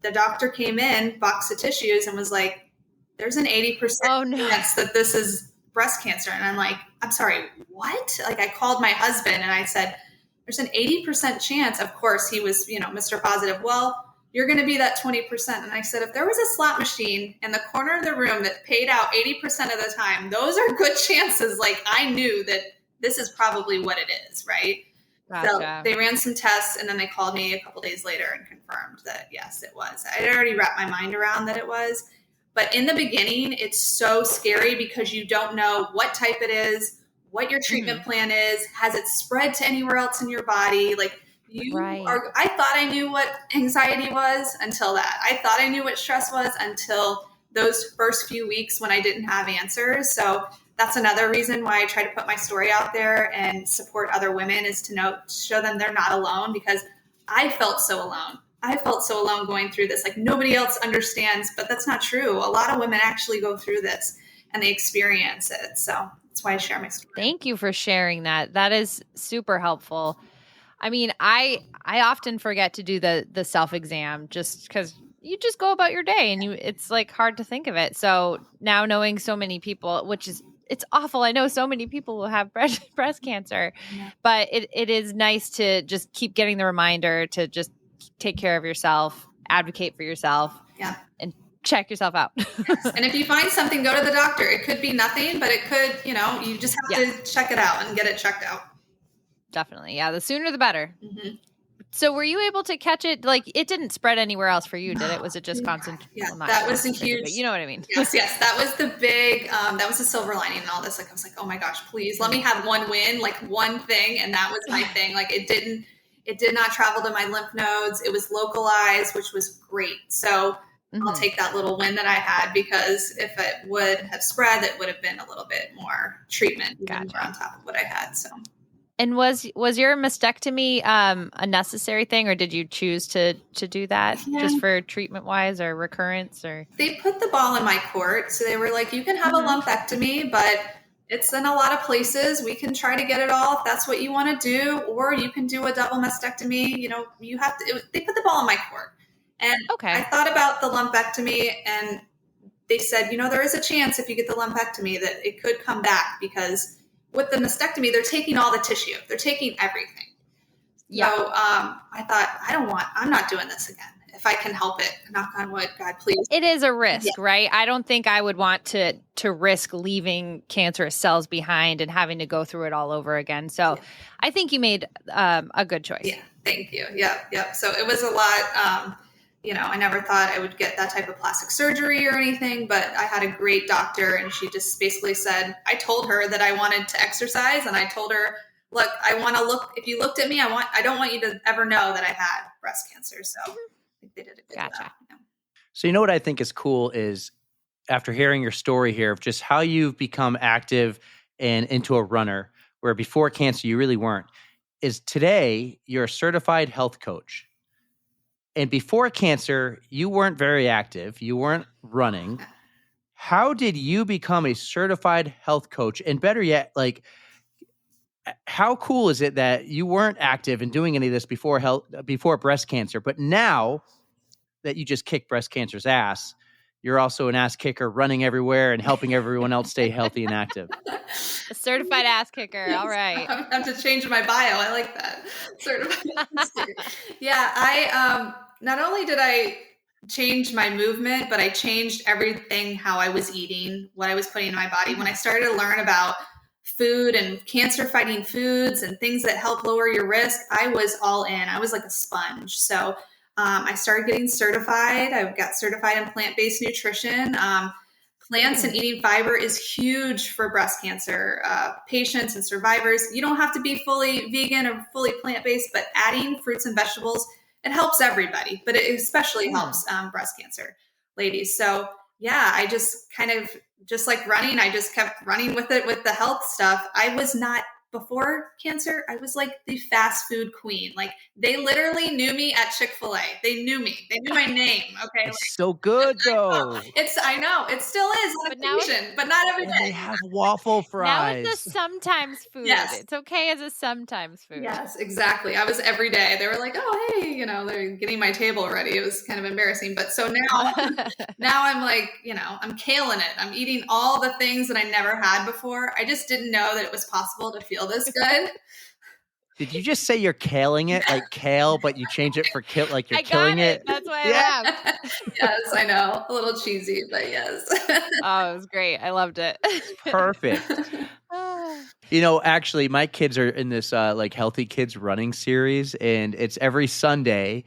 the doctor came in, box of tissues, and was like, there's an 80% chance that this is breast cancer. And I'm like, I'm sorry, what? Like, I called my husband and I said, there's an 80% chance. Of course, he was, Mr. Positive. Well, you're going to be that 20%. And I said, if there was a slot machine in the corner of the room that paid out 80% of the time, those are good chances. Like, I knew that this is probably what it is, right? Gotcha. So they ran some tests, and then they called me a couple days later and confirmed that, yes, it was. I had already wrapped my mind around that it was. But in the beginning, it's so scary because you don't know what type it is, what your treatment plan is. Has it spread to anywhere else in your body? Like, I thought I knew what anxiety was until that. I thought I knew what stress was until those first few weeks when I didn't have answers. So that's another reason why I try to put my story out there and support other women, is to show them they're not alone, because I felt so alone. I felt so alone going through this. Like, nobody else understands, but that's not true. A lot of women actually go through this and they experience it. So that's why I share my story. Thank you for sharing that. That is super helpful. I mean, I often forget to do the self-exam just because you just go about your day and it's like hard to think of it. So now knowing so many people, it's awful. I know so many people will have breast cancer, but it is nice to just keep getting the reminder to just take care of yourself, advocate for yourself, and check yourself out. Yes. And if you find something, go to the doctor. It could be nothing, but it could, you just have to check it out and get it checked out. Definitely. Yeah. The sooner the better. Mm-hmm. So were you able to catch it? Like, it didn't spread anywhere else for you, did it? Was it just concentrated? Yeah, that was a huge, you know what I mean? Yes. That was the big, that was the silver lining and all this. Like, I was like, oh my gosh, please let me have one win, like one thing. And that was my thing. Like, it did not travel to my lymph nodes. It was localized, which was great. So I'll take that little win that I had, because if it would have spread, it would have been a little bit more treatment more on top of what I had. So. And was your mastectomy a necessary thing, or did you choose to do that just for treatment wise or recurrence? Or they put the ball in my court, so they were like, you can have a lumpectomy, but it's in a lot of places. We can try to get it all if that's what you want to do, or you can do a double mastectomy. You have to. They put the ball in my court, and I thought about the lumpectomy, and they said, there is a chance if you get the lumpectomy that it could come back, because with the mastectomy, they're taking all the tissue. They're taking everything. Yeah. So I thought, I'm not doing this again. If I can help it, knock on wood, God, please. It is a risk, right? I don't think I would want to risk leaving cancerous cells behind and having to go through it all over again. So I think you made a good choice. Yeah, thank you. Yep. So it was a lot. I never thought I would get that type of plastic surgery or anything, but I had a great doctor, and she just basically said, I told her that I wanted to exercise, and I told her, look, if you looked at me, I don't want you to ever know that I had breast cancer. So I think they did a good job. So what I think is cool is, after hearing your story here of just how you've become active and into a runner, where before cancer you really weren't, is today you're a certified health coach. And before cancer, you weren't very active. You weren't running. How did you become a certified health coach? And better yet, how cool is it that you weren't active and doing any of this before breast cancer, but now that you just kicked breast cancer's ass, you're also an ass kicker, running everywhere and helping everyone else stay healthy and active. A certified ass kicker. All right. I have to change my bio. I like that. Certified ass kicker. Yeah, I not only did I change my movement, but I changed everything, how I was eating, what I was putting in my body. When I started to learn about food and cancer fighting foods and things that help lower your risk, I was all in. I was like a sponge. So I started getting certified. I got certified in plant-based nutrition. Plants and eating fiber is huge for breast cancer patients and survivors. You don't have to be fully vegan or fully plant-based, but adding fruits and vegetables, it helps everybody, but it especially helps breast cancer ladies. So I just kind of, just like running, I just kept running with it with the health stuff. I was not, before cancer, I was like the fast food queen. Like, they literally knew me at Chick-fil-A. They knew me. They knew my name. Okay. It's so good though. I know. It still is on occasion, but not every day. They have waffle fries. Now it's a sometimes food. Yes. It's okay as a sometimes food. Yes, exactly. I was every day. They were like, oh, hey, they're getting my table ready. It was kind of embarrassing. But so now I'm like, I'm killing it. I'm eating all the things that I never had before. I just didn't know that it was possible to feel this good. Did you just say you're killing it, like kale, but you change it for kill, like you're killing it? That's why I laughed. Yes, I know. A little cheesy, but yes. Oh, it was great. I loved it. Perfect. Actually, my kids are in this Healthy Kids running series, and it's every Sunday.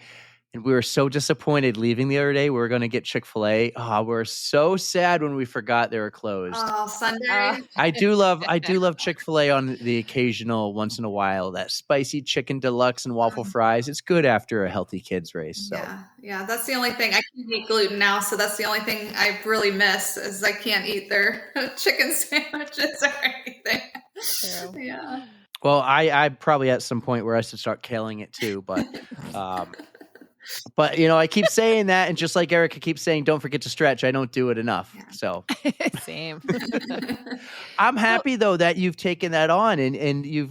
And we were so disappointed leaving the other day. We were going to get Chick-fil-A. Oh, we're so sad when we forgot they were closed. Oh, Sunday. I do love Chick-fil-A on the occasional once in a while. That spicy chicken deluxe and waffle fries. It's good after a Healthy Kids race. So. Yeah. That's the only thing. I can't eat gluten now, so that's the only thing I really miss is I can't eat their chicken sandwiches or anything. True. Yeah. Well, I probably at some point where I should start killing it too, but. But, I keep saying that, and just like Erica keeps saying, don't forget to stretch. I don't do it enough. Yeah. So same. I'm happy though that you've taken that on and you've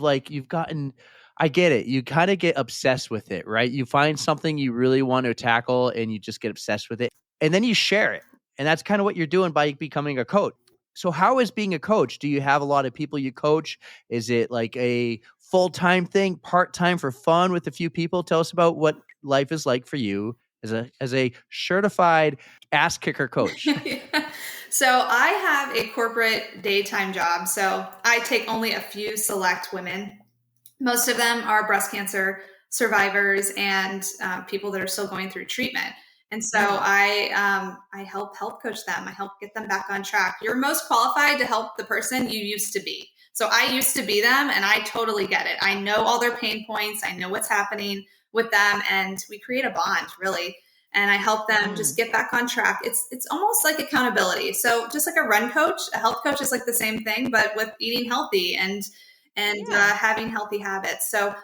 gotten, I get it. You kind of get obsessed with it, right? You find something you really want to tackle and you just get obsessed with it, and then you share it. And that's kind of what you're doing by becoming a coach. So how is being a coach? Do you have a lot of people you coach? Is it like a full-time thing, part-time for fun with a few people? Tell us about what life is like for you as a certified ass kicker coach. So I have a corporate daytime job. So I take only a few select women. Most of them are breast cancer survivors and people that are still going through treatment. And so I help coach them. I help get them back on track. You're most qualified to help the person you used to be. So I used to be them, and I totally get it. I know all their pain points. I know what's happening with them, and we create a bond, really. and I help them just get back on track. It's almost like accountability. So just like a run coach, a health coach is like the same thing, but with eating healthy and having healthy habits. So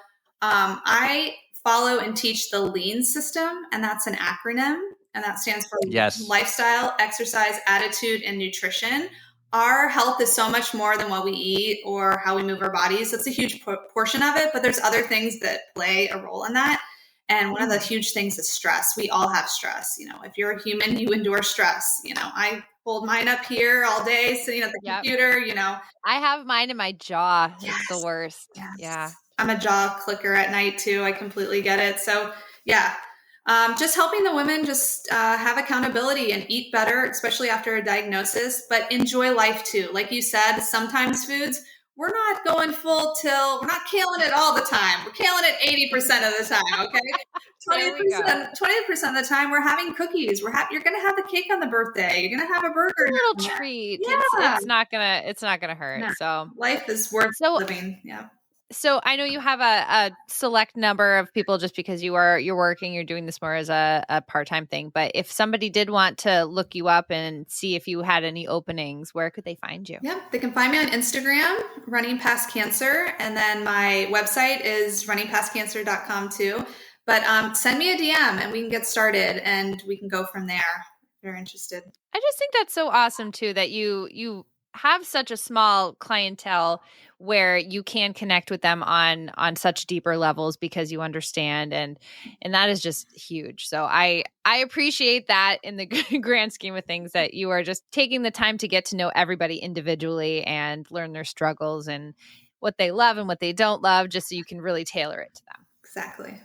I follow and teach the LEAN system, and that's an acronym, and that stands for lifestyle, exercise, attitude, and nutrition. Our health is so much more than what we eat or how we move our bodies. That's a huge portion of it, but there's other things that play a role in that. And one of the huge things is stress. We all have stress. You know, if you're a human, you endure stress. You know, I hold mine up here all day sitting at the computer, you know. I have mine in my jaw. It's the worst. Yes. Yeah. I'm a jaw clicker at night too. I completely get it. So just helping the women just have accountability and eat better, especially after a diagnosis, but enjoy life too. Like you said, sometimes foods, we're not going full tilt. We're not killing it all the time. We're killing it 80% of the time, okay? 20% of the time, we're having cookies. You're going to have the cake on the birthday. You're going to have a burger. A little treat. Yeah. It's not gonna hurt. No. So life is worth living. Yeah. So I know you have a select number of people just because you're working, you're doing this more as a part-time thing. But if somebody did want to look you up and see if you had any openings, where could they find you? Yeah, they can find me on Instagram, Running Past Cancer. And then my website is runningpastcancer.com too. But send me a DM and we can get started and we can go from there if you're interested. I just think that's so awesome too, that you have such a small clientele where you can connect with them on such deeper levels because you understand, and that is just huge. So I appreciate that in the grand scheme of things, that you are just taking the time to get to know everybody individually and learn their struggles and what they love and what they don't love, just so you can really tailor it to them. Exactly.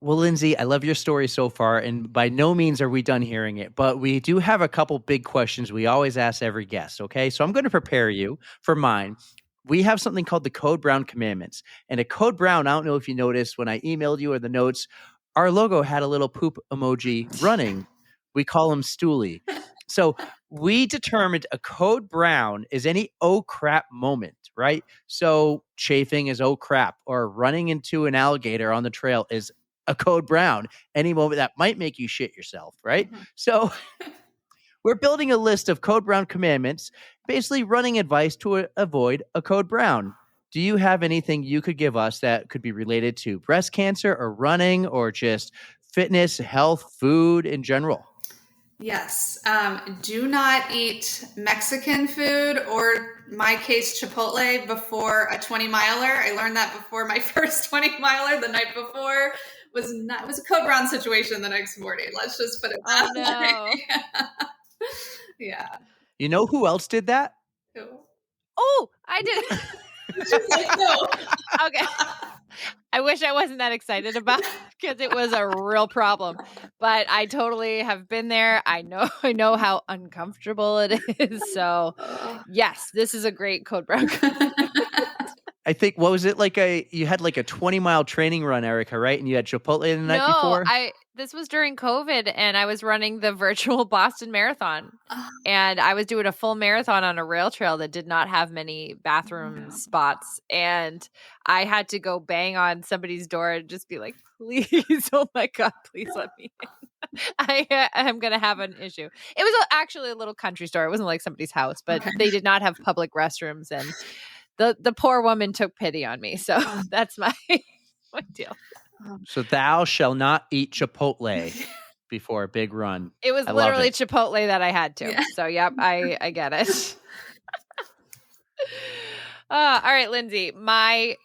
Well, Lindsay, I love your story so far, and by no means are we done hearing it, but we do have a couple big questions we always ask every guest, okay? So I'm going to prepare you for mine. We have something called the Code Brown Commandments, and at Code Brown, I don't know if you noticed when I emailed you or the notes, our logo had a little poop emoji running. We call him Stoolie. So we determined a Code Brown is any oh crap moment, right? So chafing is oh crap, or running into an alligator on the trail is a Code Brown, any moment that might make you shit yourself, right? Mm-hmm. So we're building a list of Code Brown commandments, basically running advice to avoid a Code Brown. Do you have anything you could give us that could be related to breast cancer or running or just fitness, health, food in general? Yes. Do not eat Mexican food, or my case, Chipotle, before a 20-miler. I learned that before my first 20-miler the night before. It was a Code Brown situation the next morning. Let's just put it that way. Yeah. You know who else did that? Who? Oh, I did. Okay. I wish I wasn't that excited about it because it was a real problem. But I totally have been there. I know how uncomfortable it is. So yes, this is a great Code Brown. I think, what was it, you had like a 20-mile training run, Erica, right? And you had Chipotle the night before? This was during COVID, and I was running the virtual Boston Marathon. And I was doing a full marathon on a rail trail that did not have many bathroom spots. And I had to go bang on somebody's door and just be like, please, oh my God, please let me in. I am going to have an issue. It was actually a little country store. It wasn't like somebody's house, but they did not have public restrooms, and the poor woman took pity on me. So that's my deal. So thou shall not eat Chipotle before a big run. It was literally Chipotle that I had to. Yeah. So yep, I get it. All right, Lindsay, my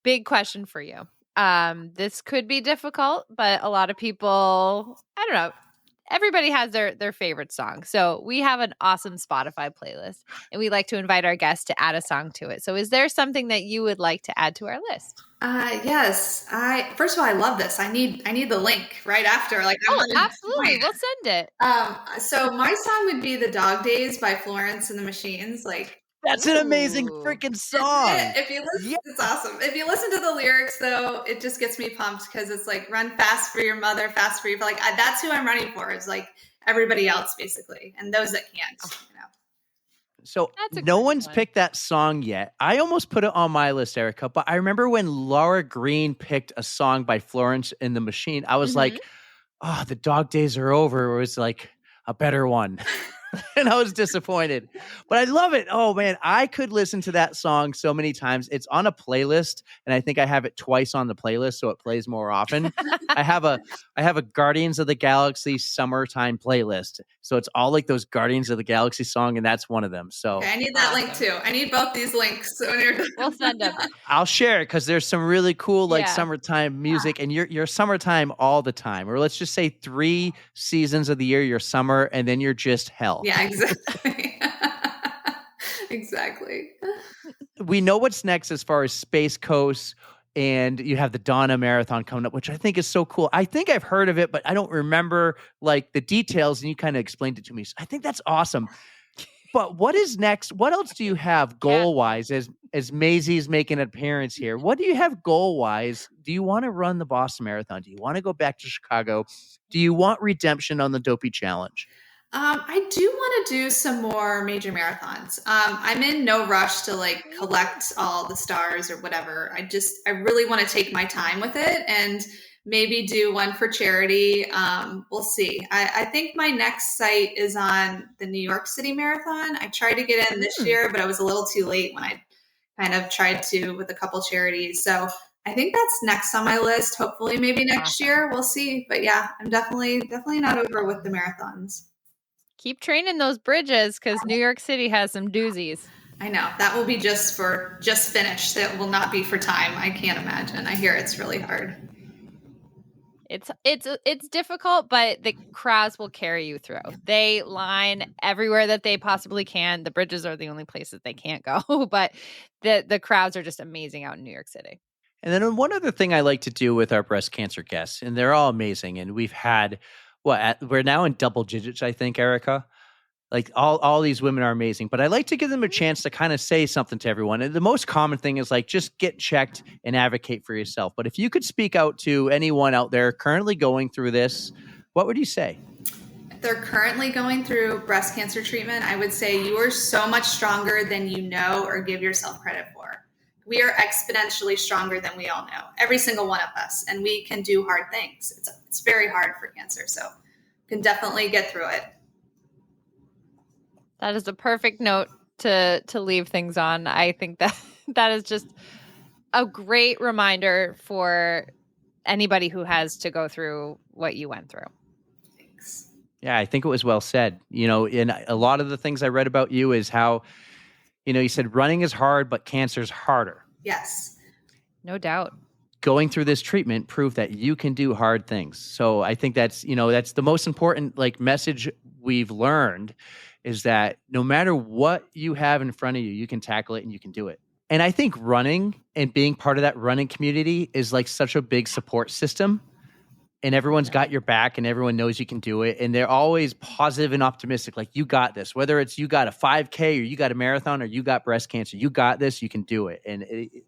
big question for you. This could be difficult, but a lot of people, I don't know, everybody has their favorite song. So we have an awesome Spotify playlist, and we like to invite our guests to add a song to it. So is there something that you would like to add to our list? Yes. First of all, I love this. I need the link right after. Absolutely. We'll send it. So my song would be "The Dog Days" by Florence and the Machines. That's an amazing freaking song. If you listen, it's awesome. If you listen to the lyrics, though, it just gets me pumped because it's like, run fast for your mother, fast for your, that's who I'm running for. Is like everybody else basically, and those that can't. So no one's picked that song yet. I almost put it on my list, Erica, but I remember when Laura Green picked a song by Florence and the Machine, I was like, oh, the dog days are over. It was like a better one. And I was disappointed, but I love it. Oh man, I could listen to that song so many times. It's on a playlist, and I think I have it twice on the playlist, so it plays more often. I have a Guardians of the Galaxy summertime playlist, so it's all like those Guardians of the Galaxy song, and that's one of them. So okay, I need that link too. I need both these links. We'll send them. I'll share it because there's some really cool like summertime music, and you're summertime all the time, or let's just say 3 seasons of the year you're summer, and then you're just hell. Yeah, exactly. Exactly. We know what's next as far as Space Coast, and you have the Donna Marathon coming up, which I think is so cool. I think I've heard of it, but I don't remember like the details, and you kind of explained it to me. So I think that's awesome. But what is next? What else do you have goal-wise as Maisie's making an appearance here? What do you have goal-wise? Do you want to run the Boston Marathon? Do you want to go back to Chicago? Do you want redemption on the Dopey Challenge? I do want to do some more major marathons. I'm in no rush to like collect all the stars or whatever. I really want to take my time with it and maybe do one for charity. We'll see. I think my next site is on the New York City Marathon. I tried to get in this year, but I was a little too late when I kind of tried to with a couple charities. So I think that's next on my list. Hopefully maybe next year. We'll see. But yeah, I'm definitely not over with the marathons. Keep training those bridges because New York City has some doozies. I know. That will be just finish. That will not be for time. I can't imagine. I hear it's really hard. It's difficult, but the crowds will carry you through. They line everywhere that they possibly can. The bridges are the only places they can't go, but the crowds are just amazing out in New York City. And then one other thing I like to do with our breast cancer guests, and they're all amazing, and we've had we're now in double digits, I think, Erica. Like all these women are amazing, but I like to give them a chance to kind of say something to everyone. And the most common thing is like, just get checked and advocate for yourself. But if you could speak out to anyone out there currently going through this, what would you say? If they're currently going through breast cancer treatment, I would say you are so much stronger than you know or give yourself credit for. We are exponentially stronger than we all know, every single one of us, and we can do hard things. It's very hard for cancer, so you can definitely get through it. That is a perfect note to leave things on. I think that is just a great reminder for anybody who has to go through what you went through. Thanks. Yeah, I think it was well said. You know, and a lot of the things I read about you is how, you said running is hard, but cancer's harder. Yes. No doubt. Going through this treatment proved that you can do hard things. So I think that's the most important message we've learned is that no matter what you have in front of you, you can tackle it and you can do it. And I think running and being part of that running community is like such a big support system, and everyone's got your back and everyone knows you can do it. And they're always positive and optimistic. Like, you got this, whether it's you got a 5K or you got a marathon or you got breast cancer, you got this, you can do it. And it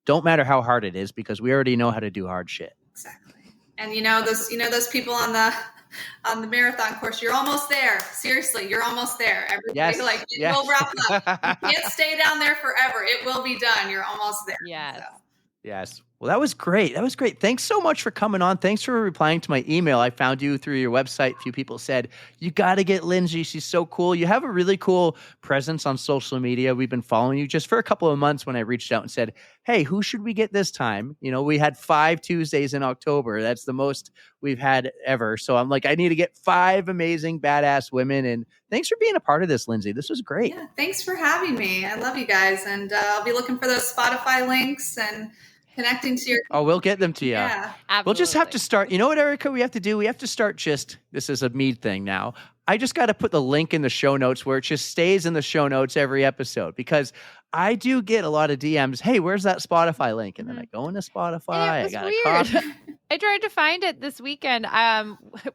don't matter how hard it is, because we already know how to do hard shit. Exactly. And those people on the marathon course, you're almost there. Seriously, you're almost there. Everybody will wrap up. You can't stay down there forever. It will be done. You're almost there. Yes. So. Yes. Well, that was great. Thanks so much for coming on. Thanks for replying to my email. I found you through your website. A few people said, you got to get Lindsay. She's so cool. You have a really cool presence on social media. We've been following you just for a couple of months when I reached out and said, hey, who should we get this time? We had 5 Tuesdays in October. That's the most we've had ever. So I'm like, I need to get 5 amazing, badass women. And thanks for being a part of this, Lindsay. This was great. Yeah, thanks for having me. I love you guys. And I'll be looking for those Spotify links and connecting to your... Oh, we'll get them to you. Yeah, absolutely. We'll just have to start. You know what, Erica, we have to do? We have to start this is a me thing now. I just got to put the link in the show notes where it just stays in the show notes every episode, because I do get a lot of DMs. Hey, where's that Spotify link? And then I go into Spotify. It was weird. I tried to find it this weekend.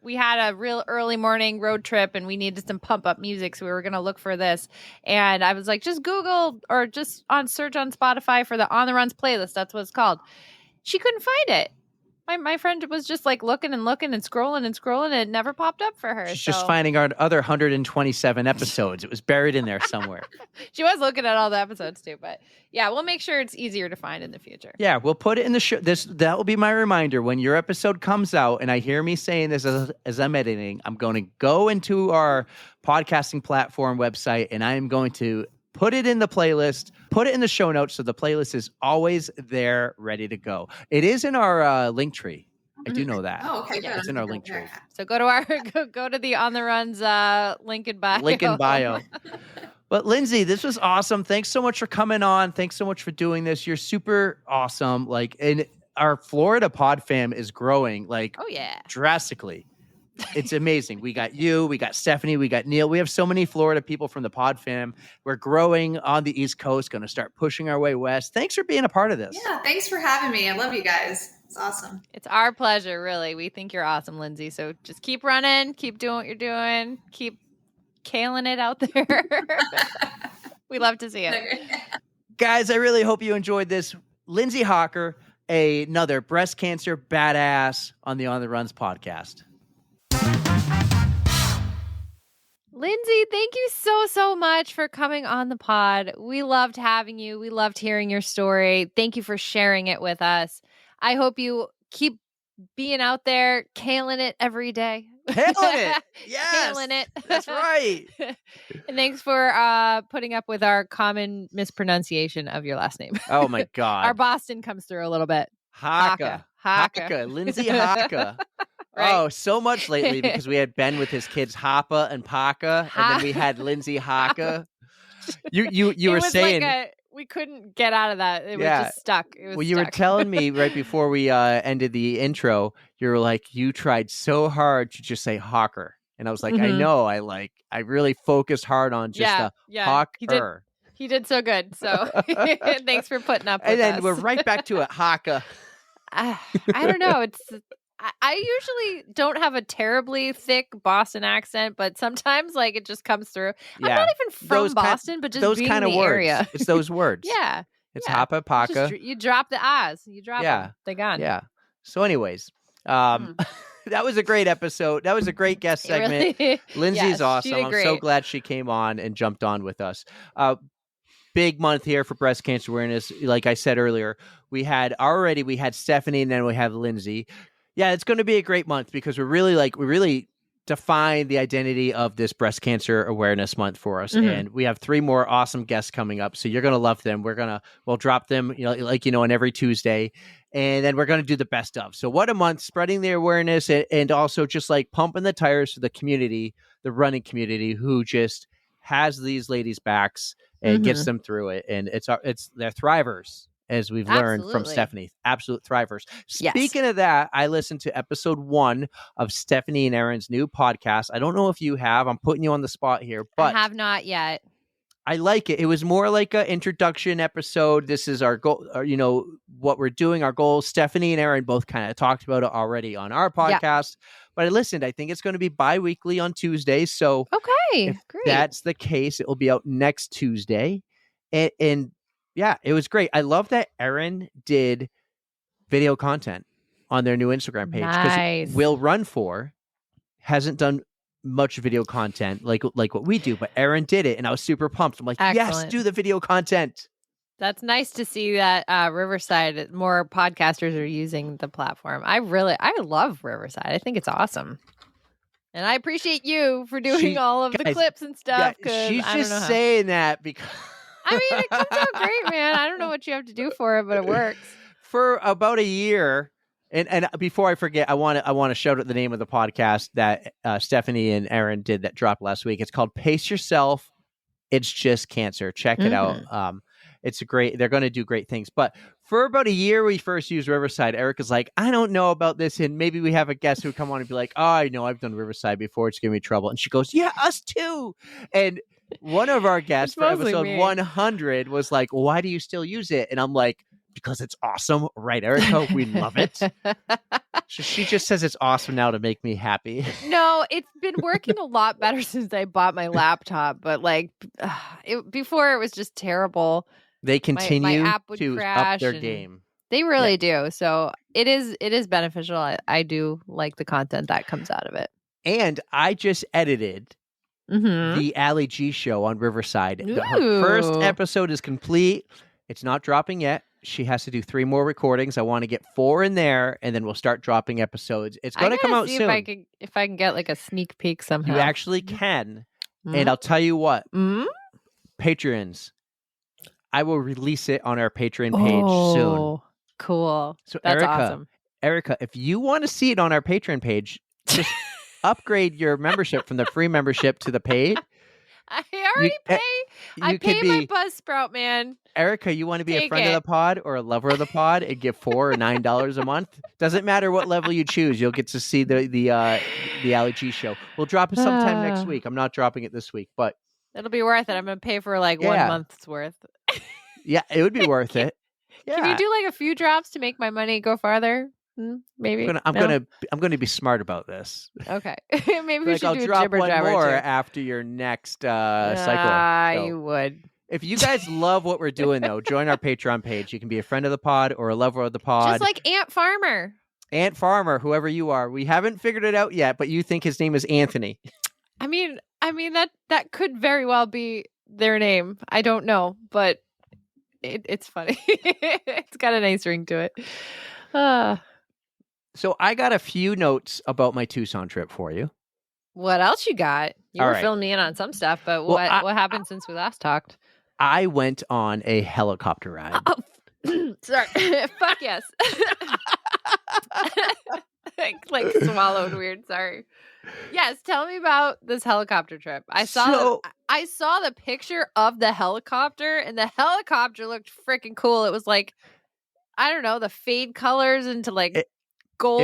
We had a real early morning road trip and we needed some pump up music. So we were going to look for this. And I was like, just Google or just search on Spotify for the On the Runs playlist. That's what it's called. She couldn't find it. My friend was just like looking and looking and scrolling and scrolling, and it never popped up for her. She's just finding our other 127 episodes. It was buried in there somewhere. She was looking at all the episodes too, but yeah, we'll make sure it's easier to find in the future. Yeah, we'll put it in the show. That will be my reminder when your episode comes out, and I hear me saying this as I'm editing. I'm going to go into our podcasting platform website, and I am going to put it in the playlist, put it in the show notes, so the playlist is always there, ready to go. It is in our link tree. I do know that. Oh, okay, good. It's in our link tree. So go to the On the Run's link in bio. Link in bio. But Lindsay, this was awesome. Thanks so much for coming on. Thanks so much for doing this. You're super awesome. And our Florida pod fam is growing drastically. It's amazing. We got you, we got Stephanie, we got Neil. We have so many Florida people from the pod fam. We're growing on the East Coast, going to start pushing our way west. Thanks for being a part of this. Yeah, thanks for having me. I love you guys. It's awesome. It's our pleasure, really. We think you're awesome, Lindsay. So just keep running, keep doing what you're doing, keep kailing it out there. We love to see it. Guys, I really hope you enjoyed this. Lindsay Hawker, another breast cancer badass on the On the Runs podcast. Lindsay, thank you so much for coming on the pod. We loved having you. We loved hearing your story. Thank you for sharing it with us. I hope you keep being out there, kailing it every day. Kailing it. Yes. Kailing it. That's right. And thanks for putting up with our common mispronunciation of your last name. Oh, my God. Our Boston comes through a little bit. Hawker. Lindsay Hawker. Right? Oh, so much lately because we had Ben with his kids Hoppa and Paka, and then we had Lindsay Hawker. You were saying we couldn't get out of that. It was just stuck. You were telling me right before we ended the intro, you were like, you tried so hard to just say Hawker, and I was like, I know, I really focused hard on just Hawker. He did so good. So thanks for putting up with us. And then we're right back to it, Haka. I don't know. I usually don't have a terribly thick Boston accent, but sometimes it just comes through. Yeah. I'm not even from Boston, but just those being kind of in the words. Area. It's those words. Yeah. It's Hoppa, Paka. You drop the I's. You drop them. They're gone. Yeah. So anyways, that was a great episode. That was a great guest segment. Really? Lindsay's awesome. I'm so glad she came on and jumped on with us. Big month here for breast cancer awareness. Like I said earlier, we had Stephanie and then we have Lindsay. Yeah, it's going to be a great month because we really define the identity of this breast cancer awareness month for us. And we have 3 more awesome guests coming up. So you're going to love them. We'll drop them, on every Tuesday, and then we're going to do the best of. So what a month, spreading the awareness and also just pumping the tires for the community, the running community who just has these ladies' backs and gets them through it. And they're thrivers. As we've learned from Stephanie, absolute thrivers. Speaking of that, I listened to episode 1 of Stephanie and Erin's new podcast. I don't know if you have. I'm putting you on the spot here, but I have not yet. I like it. It was more like an introduction episode. This is our goal, what we're doing, our goals. Stephanie and Erin both kind of talked about it already on our podcast, but I listened. I think it's going to be bi-weekly on Tuesdays. So okay, great. That's the case. It will be out next Tuesday. And yeah, it was great. I love that Erin did video content on their new Instagram page. Nice. Will Run For hasn't done much video content like what we do, but Erin did it, and I was super pumped. I'm like, Yes, do the video content. That's nice to see that Riverside, more podcasters are using the platform. I love Riverside. I think it's awesome. And I appreciate you for doing all of the clips and stuff. She's just saying that because... I mean, it comes out great, man. I don't know what you have to do for it, but it works. For about a year, and before I forget, I want to shout out the name of the podcast that Stephanie and Erin did that dropped last week. It's called Pace Yourself. It's Just Cancer. Check it out. It's they're going to do great things. But for about a year, we first used Riverside. Erica's like, I don't know about this. And maybe we have a guest who would come on and be like, oh, I know I've done Riverside before. It's giving me trouble. And she goes, yeah, us too. And one of our guests for episode 100 was like, why do you still use it? And I'm like, because it's awesome. Right, Erica? We love it. So she just says it's awesome now to make me happy. No, it's been working a lot better since I bought my laptop. But before it was just terrible. They continue my app would to crash up their game. They really do. So it is beneficial. I do like the content that comes out of it. And I just edited the Ali G show on Riverside. Her first episode is complete. It's not dropping yet. She has to do 3 more recordings. I want to get 4 in there, and then we'll start dropping episodes. It's going to come out soon. If I can get like a sneak peek somehow. You actually can. And I'll tell you what, patrons, I will release it on our Patreon page soon. Cool. So that's awesome. Erica, if you want to see it on our Patreon page, just upgrade your membership from the free membership to the paid. I already pay. I pay my Buzzsprout, man. Erica, you want to be a friend of the pod or a lover of the pod and give $4 or $9 a month? Doesn't matter what level you choose. You'll get to see the Ali G show. We'll drop it sometime next week. I'm not dropping it this week, but it'll be worth it. I'm going to pay for like 1 month's worth. Yeah, it would be worth it. Yeah. Can you do like a few drops to make my money go farther? Maybe I'm gonna be smart about this. Okay, maybe we should I'll do drop a jibber one jabber more too. after your next cycle. So, you would. If you guys love what we're doing, though, join our Patreon page. You can be a friend of the pod or a lover of the pod. Just like Ant Farmer. Ant Farmer, whoever you are. We haven't figured it out yet, but you think his name is Anthony. I mean that could very well be their name. I don't know, but it's funny. It's got a nice ring to it. So I got a few notes about my Tucson trip for you. What else you got? You were filling me in on some stuff, but what happened since we last talked? I went on a helicopter ride. Oh, sorry. Fuck yes. like swallowed weird. Sorry. Yes, tell me about this helicopter trip. I saw the picture of the helicopter, and the helicopter looked freaking cool. It was like, I don't know, the fade colors into like gold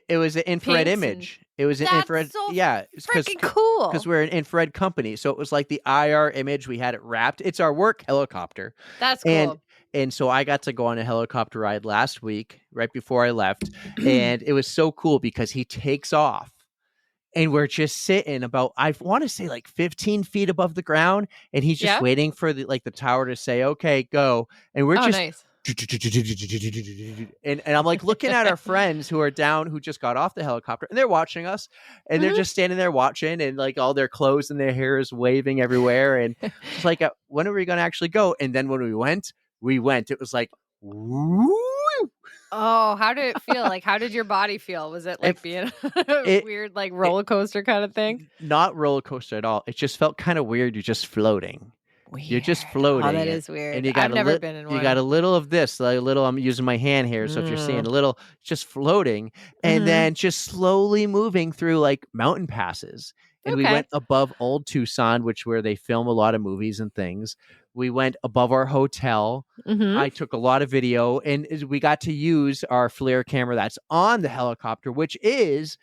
it was an infrared image. It was an infrared. So it's freaking cool. Because we're an infrared company, so it was like the IR image. We had it wrapped. It's our work helicopter. That's cool. And so I got to go on a helicopter ride last week, right before I left, and it was so cool because he takes off. And we're just sitting about, I want to say like 15 feet above the ground. And he's just waiting for the tower to say, okay, go. And we're just, nice. and I'm like looking at our friends who are down, who just got off the helicopter, and they're watching us, and they're just standing there watching, and like all their clothes and their hair is waving everywhere. And it's like, when are we going to actually go? And then when we went. It was like, woo. Oh, how did it feel? Like, how did your body feel? Was it like being a weird, like roller coaster kind of thing? Not roller coaster at all. It just felt kind of weird. You're just floating. Weird. You're just floating. Oh, that is weird. And you got I've never been in one. You got a little of this, like a little. I'm using my hand here, so if you're seeing a little, just floating, and then just slowly moving through like mountain passes. And we went above Old Tucson, where they film a lot of movies and things. We went above our hotel. I took a lot of video, and we got to use our FLIR camera that's on the helicopter, which is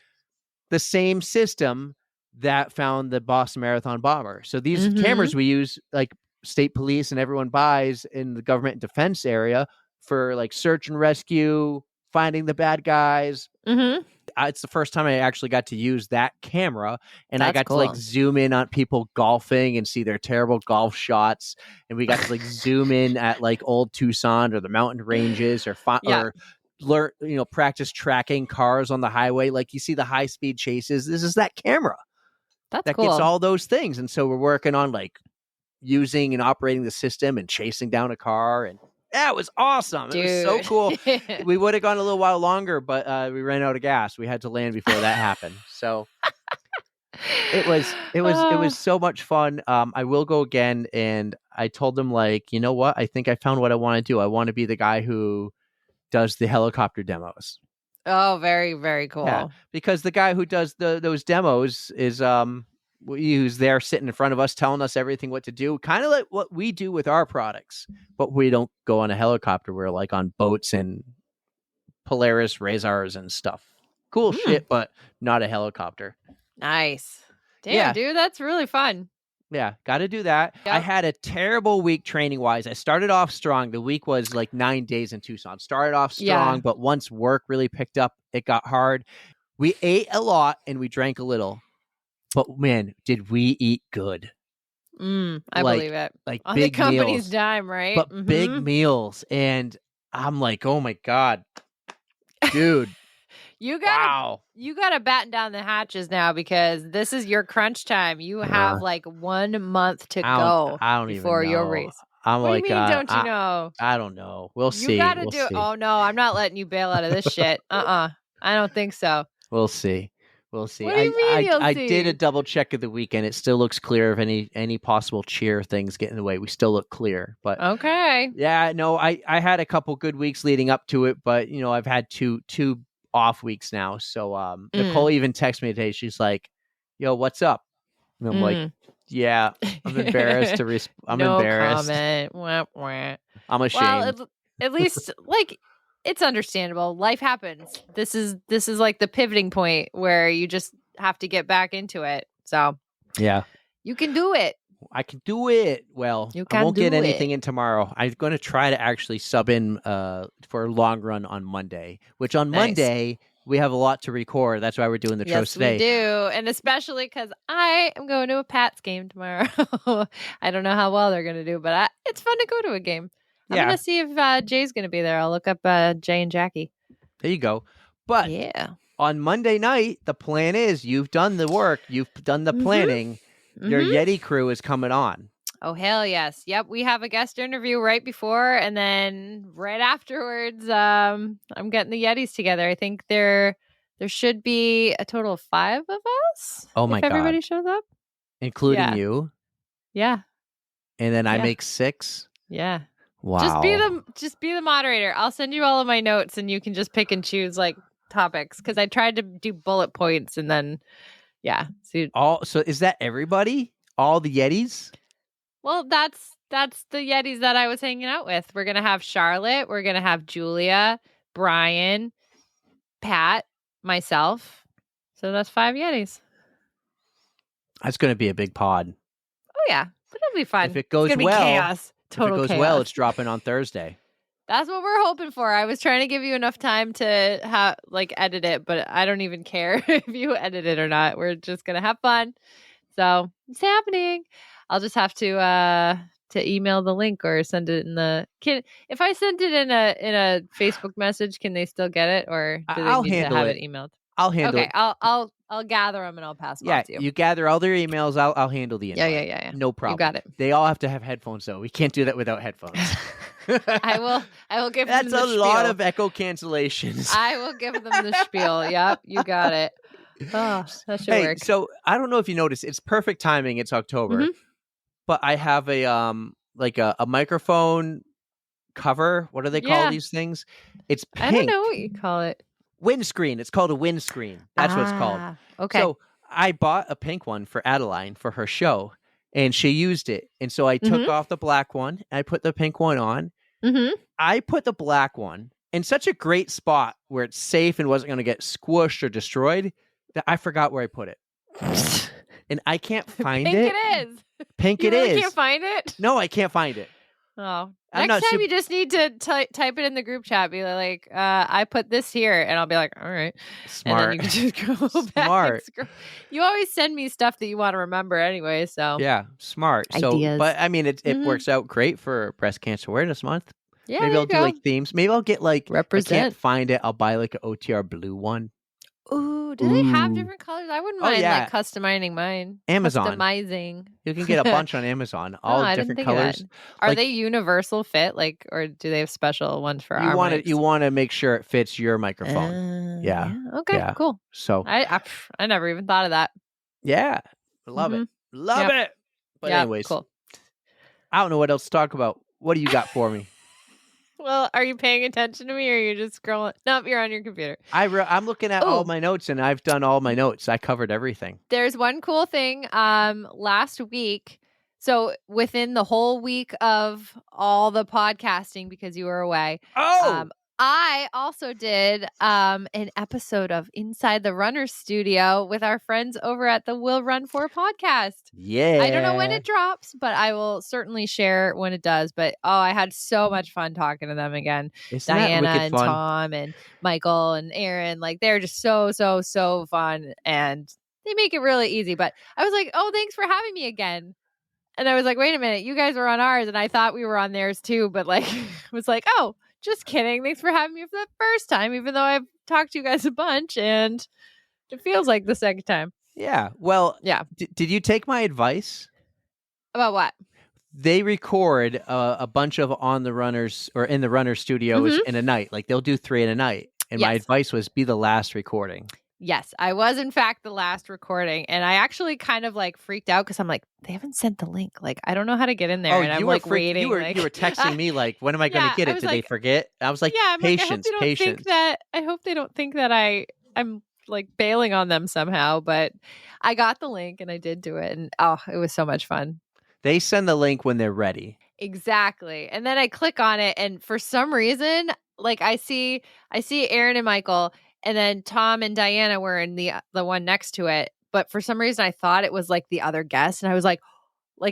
the same system that found the Boston Marathon bomber. So these cameras we use, like state police and everyone buys in the government defense area for like search and rescue, finding the bad guys. It's the first time I actually got to use that camera, and I got to like zoom in on people golfing and see their terrible golf shots. And we got to like zoom in at like Old Tucson or the mountain ranges or practice tracking cars on the highway. Like you see the high speed chases. This is that camera that gets all those things. And so we're working on like using and operating the system and chasing down a car, and that was awesome. Dude. It was so cool. We would have gone a little while longer, but we ran out of gas. We had to land before that happened. So it was so much fun. I will go again, and I told them, like, you know what? I think I found what I want to do. I want to be the guy who does the helicopter demos. Oh, very, very cool. Yeah, because the guy who does those demos is who's there sitting in front of us telling us everything what to do, kind of like what we do with our products, but we don't go on a helicopter. We're like on boats and Polaris Razors and stuff. Cool shit, but not a helicopter. Nice. Damn, dude, that's really fun. Yeah, got to do that. Yep. I had a terrible week training wise. I started off strong. The week was like 9 days in Tucson. Started off strong, but once work really picked up, it got hard. We ate a lot and we drank a little. But man, did we eat good? I believe it. Like on big the company's meals, dime, right? But big meals, and I'm like, oh my God, dude. You gotta batten down the hatches now because this is your crunch time. You have like 1 month to go before your race. I'm what like, do you mean? Don't you know? I don't know. We'll see. You gotta do it. Oh no, I'm not letting you bail out of this shit. I don't think so. We'll see. We'll see. What do you mean you'll see? I did a double check of the weekend. It still looks clear of any possible cheer things get in the way. We still look clear. But okay. Yeah, no, I had a couple good weeks leading up to it, but I've had two off weeks now. So Nicole even texted me today. She's like, "Yo, what's up?" And I'm like, "Yeah, I'm embarrassed to I'm no embarrassed. Comment. Wah, wah. I'm ashamed." Well, at least like it's understandable. Life happens. This is like the pivoting point where you just have to get back into it. So yeah, you can do it. I can do it. Well, I won't get anything in tomorrow. I'm going to try to actually sub in for a long run on Monday, which on Monday we have a lot to record. That's why we're doing the show today. Yes, we do. And especially because I am going to a Pats game tomorrow. I don't know how well they're going to do, but it's fun to go to a game. I'm going to see if Jay's going to be there. I'll look up Jay and Jackie. There you go. But on Monday night, the plan is you've done the work. You've done the planning. Your Yeti crew is coming on. Oh, hell yes. Yep. We have a guest interview right before and then right afterwards, I'm getting the Yetis together. I think there should be a total of 5 of us. Oh, my God. If everybody shows up. Including you. Yeah. And then I make 6. Yeah. Wow. Just be the moderator. I'll send you all of my notes and you can just pick and choose like topics because I tried to do bullet points and then So is that everybody? All the Yetis? Well, that's the Yetis that I was hanging out with. We're gonna have Charlotte, we're gonna have Julia, Brian, Pat, myself. So that's 5 Yetis. That's gonna be a big pod. Oh yeah. It'll be fun. If it goes it's gonna well, be chaos. Total if it goes chaos. well, it's dropping on Thursday. That's what we're hoping for. I was trying to give you enough time to edit it, but I don't even care if you edit it or not. We're just gonna have fun. So it's happening. I'll just have to email the link or send it in the. If I send it in a Facebook message, can they still get it, or do they need to have it emailed? I'll handle it. Okay, I'll gather them and I'll pass them off to you. You gather all their emails. I'll handle the invite. Yeah. No problem. You got it. They all have to have headphones though. We can't do that without headphones. I will give them the spiel. That's a lot of echo cancellations. I will give them the spiel. Yep, you got it. Oh, that should work. So I don't know if you noticed, it's perfect timing. It's October, but I have a microphone cover. What do they call these things? It's pink. I don't know what you call it. Windscreen. It's called a windscreen. That's what it's called. Okay. So I bought a pink one for Adeline for her show, and she used it. And so I took off the black one, and I put the pink one on. I put the black one in such a great spot where it's safe and wasn't going to get squished or destroyed that I forgot where I put it. And I can't find Pink it. It is. Pink you it really is. Can't find it? No, I can't find it. Oh. Next time you just need to type it in the group chat. Be like, I put this here. And I'll be like, all right. Smart. And then you can just go back. Smart. You always send me stuff that you want to remember anyway. So yeah, smart. Ideas. So, but I mean, it works out great for Breast Cancer Awareness Month. Yeah, maybe I'll do like themes. Maybe I'll get like, represent. I can't find it. I'll buy like an OTR blue one. Ooh, do they have different colors? I wouldn't mind like customizing mine. Amazon. Customizing. You can get a bunch on Amazon. All different colors. Are they universal fit? Like, or do they have special ones for our mics? You want to make sure it fits your microphone. Yeah. Okay, cool. So I never even thought of that. Yeah. Love it. Love it. But anyways, cool. I don't know what else to talk about. What do you got for me? Well, are you paying attention to me or are you just scrolling? Nope, you're on your computer. I'm looking at all my notes and I've done all my notes. I covered everything. There's one cool thing. Last week, so within the whole week of all the podcasting because you were away. I also did an episode of Inside the Runner Studio with our friends over at the Will Run For podcast. Yeah. I don't know when it drops, but I will certainly share when it does. But I had so much fun talking to them again. Isn't Diana and Tom and Michael and Aaron. Like they're just so fun and they make it really easy. But I was like, oh, thanks for having me again. And I was like, wait a minute, you guys were on ours and I thought we were on theirs too. But like, it was like, oh, Just kidding. Thanks for having me for the first time, even though I've talked to you guys a bunch and it feels like the second time. Yeah. Well, yeah. Did you take my advice? About what? They record a bunch of on the runners or in the runner studios in a night. Like they'll do 3 in a night. And my advice was be the last recording. Yes, I was in fact the last recording, and I actually kind of like freaked out because I'm like, they haven't sent the link. Like, I don't know how to get in there, and I'm like waiting. You were texting me like, when am I going to get it? Did they forget? I was like, patience. I hope they don't think that I'm like bailing on them somehow. But I got the link and I did do it, and it was so much fun. They send the link when they're ready. Exactly, and then I click on it, and for some reason, like I see Aaron and Michael. And then Tom and Diana were in the one next to it. But for some reason, I thought it was like the other guest. And I was like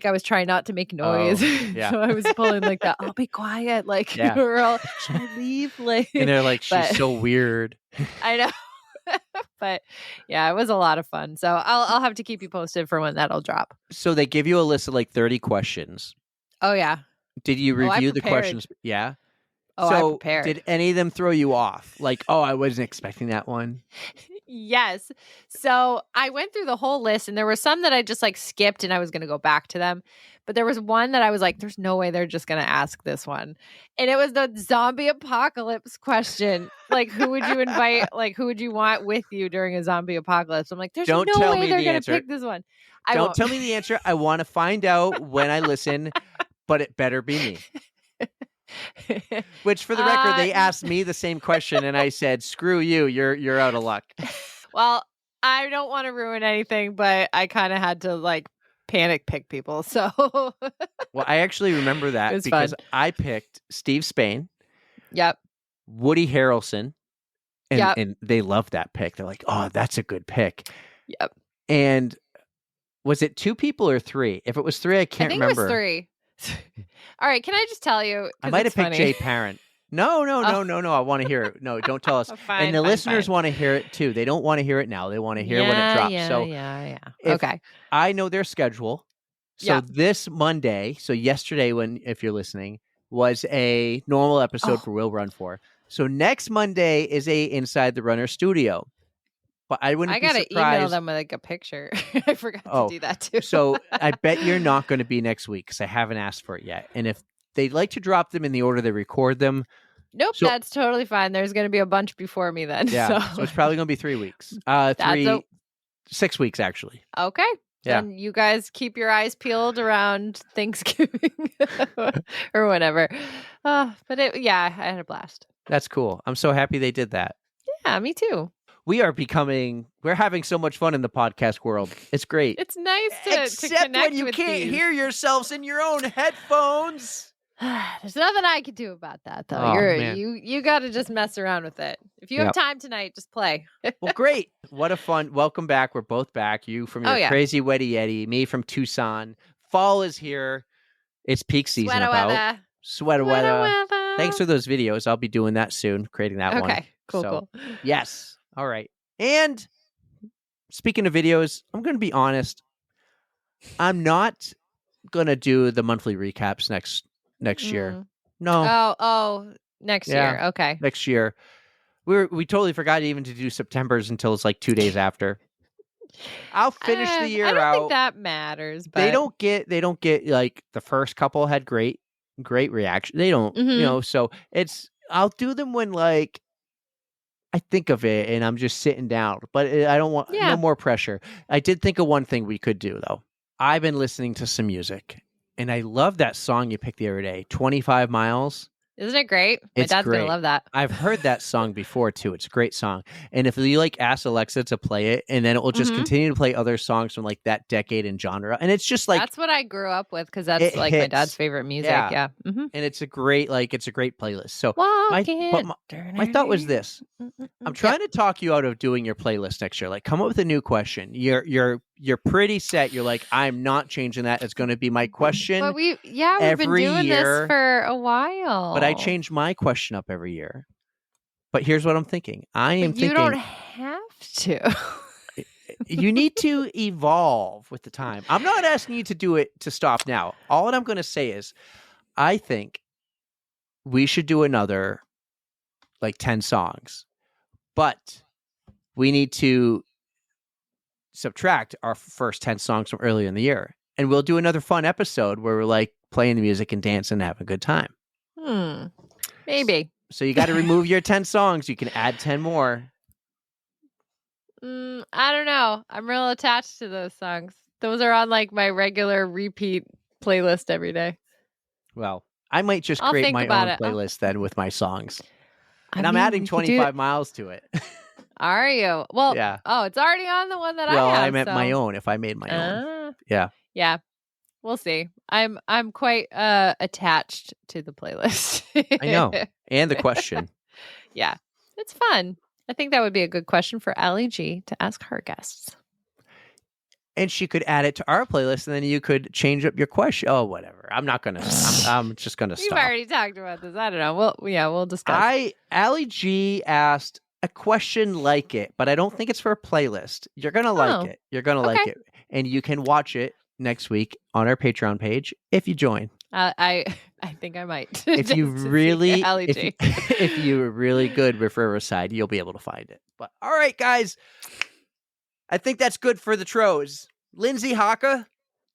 I was trying not to make noise. Yeah. So I was pulling like that. Oh, be quiet. Like, we're all, should I leave? Like, and they're like, she's so weird. I know. But yeah, it was a lot of fun. So I'll have to keep you posted for when that'll drop. So they give you a list of like 30 questions. Oh, yeah. Did you review the questions? Yeah. Oh, so I prepared. Did any of them throw you off? Like, I wasn't expecting that one. Yes. So I went through the whole list and there were some that I just like skipped and I was going to go back to them. But there was one that I was like, there's no way they're just going to ask this one. And it was the zombie apocalypse question. Like, who would you invite? Like, who would you want with you during a zombie apocalypse? I'm like, there's no way they're going to pick this one. Don't tell me the answer. I want to find out when I listen, but it better be me. Which, for the record, they asked me the same question, and I said, "Screw you! You're out of luck." Well, I don't want to ruin anything, but I kind of had to like panic pick people. So, well, I actually remember that because fun. I picked Steve Spain. Yep. Woody Harrelson, and they loved that pick. They're like, "Oh, that's a good pick." Yep. And was it 2 people or 3? If it was 3, I can't remember. It was 3. All right, can I just tell you? I might have picked Jay Parent. No. I want to hear it. No, don't tell us. Fine, and the listeners want to hear it too. They don't want to hear it now. They want to hear when it drops. Yeah. Okay. I know their schedule. So this Monday, so yesterday, if you're listening, was a normal episode for Will Run For. So next Monday is a Inside the Runner studio. But I wouldn't be surprised. I gotta email them with like a picture. I forgot to do that too. So I bet you're not going to be next week because I haven't asked for it yet. And if they'd like to drop them in the order they record them. Nope, that's totally fine. There's going to be a bunch before me then. Yeah, so it's probably going to be 3 weeks. 6 weeks actually. Okay. Yeah. And you guys keep your eyes peeled around Thanksgiving or whatever. But I had a blast. That's cool. I'm so happy they did that. Yeah, me too. We're having so much fun in the podcast world. It's great. It's nice to connect Except when you can't hear yourselves in your own headphones. There's nothing I can do about that, though. Oh, you got to just mess around with it. If you have time tonight, just play. Well, great. What a fun. Welcome back. We're both back. You from your crazy Wetty Yeti, me from Tucson. Fall is here. It's peak season. Sweater weather. Thanks for those videos. I'll be doing that soon, creating that one. Okay, cool. Yes. All right. And speaking of videos, I'm going to be honest. I'm not going to do the monthly recaps next year. No. Oh, next year. Okay. Next year. We totally forgot even to do September's until it's like 2 days after. I'll finish the year out. I don't think that matters. But... They don't get like the first couple had great reaction. They don't, so I'll do them when like I think of it and I'm just sitting down, but I don't want no more pressure. I did think of one thing we could do though. I've been listening to some music and I love that song you picked the other day, 25 Miles. Isn't it great? My dad's going to love that. I've heard that song before, too. It's a great song. And if you like ask Alexa to play it, and then it will just continue to play other songs from like that decade and genre. And it's just like... That's what I grew up with because that's like my dad's favorite music. Yeah. And it's a great playlist. So my thought was this. I'm trying to talk you out of doing your playlist next year. Like come up with a new question. You're pretty set. You're like, I'm not changing that. It's going to be my question. But we've been doing this for a while. But I change my question up every year. But here's what I'm thinking. You don't have to. You need to evolve with the time. I'm not asking you to do it to stop now. All that I'm going to say is, I think we should do another 10 songs, but we need to subtract our first 10 songs from earlier in the year. And we'll do another fun episode where we're playing the music and dancing and having a good time. Maybe. So you got to remove your 10 songs. You can add 10 more. I don't know. I'm real attached to those songs. Those are on my regular repeat playlist every day. Well, I might just create my own playlist then with my songs. And I'm adding 25 miles to it. Are you? Well, yeah. Oh, it's already on the one that I have. Well, I meant my own if I made my own. Yeah. Yeah. We'll see. I'm quite attached to the playlist. I know. And the question. Yeah. It's fun. I think that would be a good question for Allie G to ask her guests. And she could add it to our playlist, and then you could change up your question. Oh, whatever. I'm not going to. I'm just going to stop. We've already talked about this. I don't know. We'll discuss. Allie G asked a question like it, but I don't think it's for a playlist. You're going to like it. You're going to like it. And you can watch it next week on our Patreon page if you join. I think I might. If you really, if you're really good with Riverside, you'll be able to find it. But all right, guys, I think that's good for the Tros. Lindsay Hawker,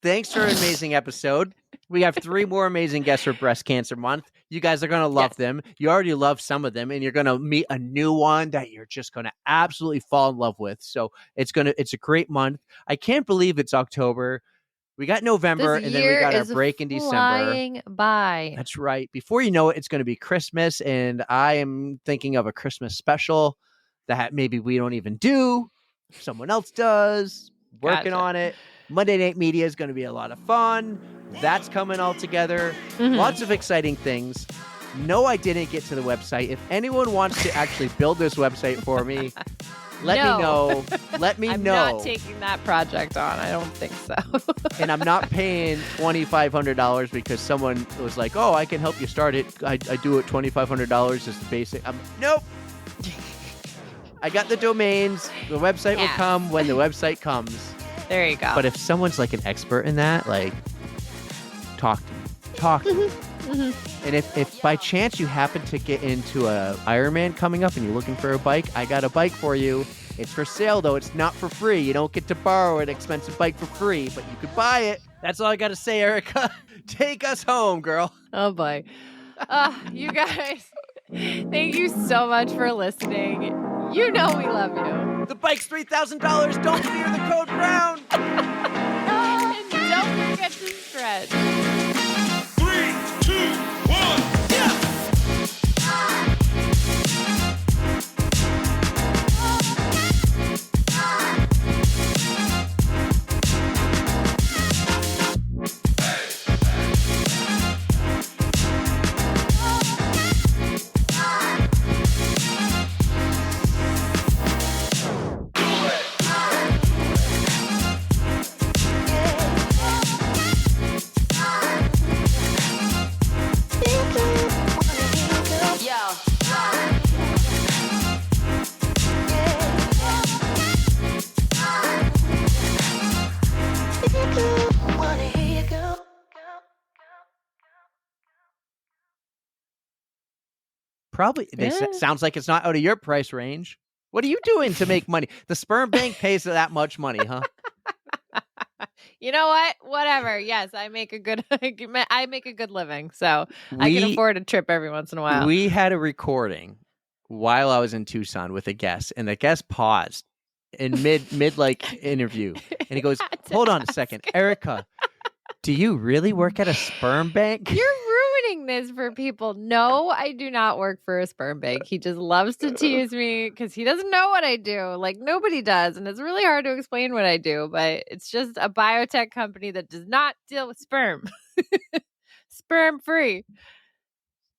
thanks for an amazing episode. We have 3 more amazing guests for Breast Cancer Month. You guys are going to love them. You already love some of them, and you're going to meet a new one that you're just going to absolutely fall in love with. So it's a great month. I can't believe it's October. We got November, and then we got our break in December. Flying by. That's right. Before you know it, it's going to be Christmas, and I am thinking of a Christmas special that maybe we don't even do. Someone else does. Working on it. Monday Night Media is going to be a lot of fun. That's coming all together. Lots of exciting things. No, I didn't get to the website. If anyone wants to actually build this website for me, let me know. Let me know. I'm not taking that project on. I don't think so. And I'm not paying $2,500 because someone was like, "Oh, I can help you start it. I do it $2,500 is the basic." Nope. I got the domains. The website will come when the website comes. There you go. But if someone's an expert in that, talk to me. Talk to me. And if by chance you happen to get into a Ironman coming up and you're looking for a bike, I got a bike for you. It's for sale, though. It's not for free. You don't get to borrow an expensive bike for free, but you could buy it. That's all I got to say, Erica. Take us home, girl. Oh, boy. You guys, thank you so much for listening. You know we love you. The bike's $3,000. Don't fear the code brown. And don't forget to stretch. 3, 2, 1, yeah! Probably. Sounds like it's not out of your price range. What are you doing to make money? The sperm bank pays that much money, huh? You know what? Whatever. Yes, I make a good living, so I can afford a trip every once in a while. We had a recording while I was in Tucson with a guest, and the guest paused in mid interview, and he goes, "Hold on a second, Erica, do you really work at a sperm bank?" You're ruining this for people. No, I do not work for a sperm bank. He just loves to tease me because he doesn't know what I do. Nobody does. And it's really hard to explain what I do, but it's just a biotech company that does not deal with sperm. Sperm free.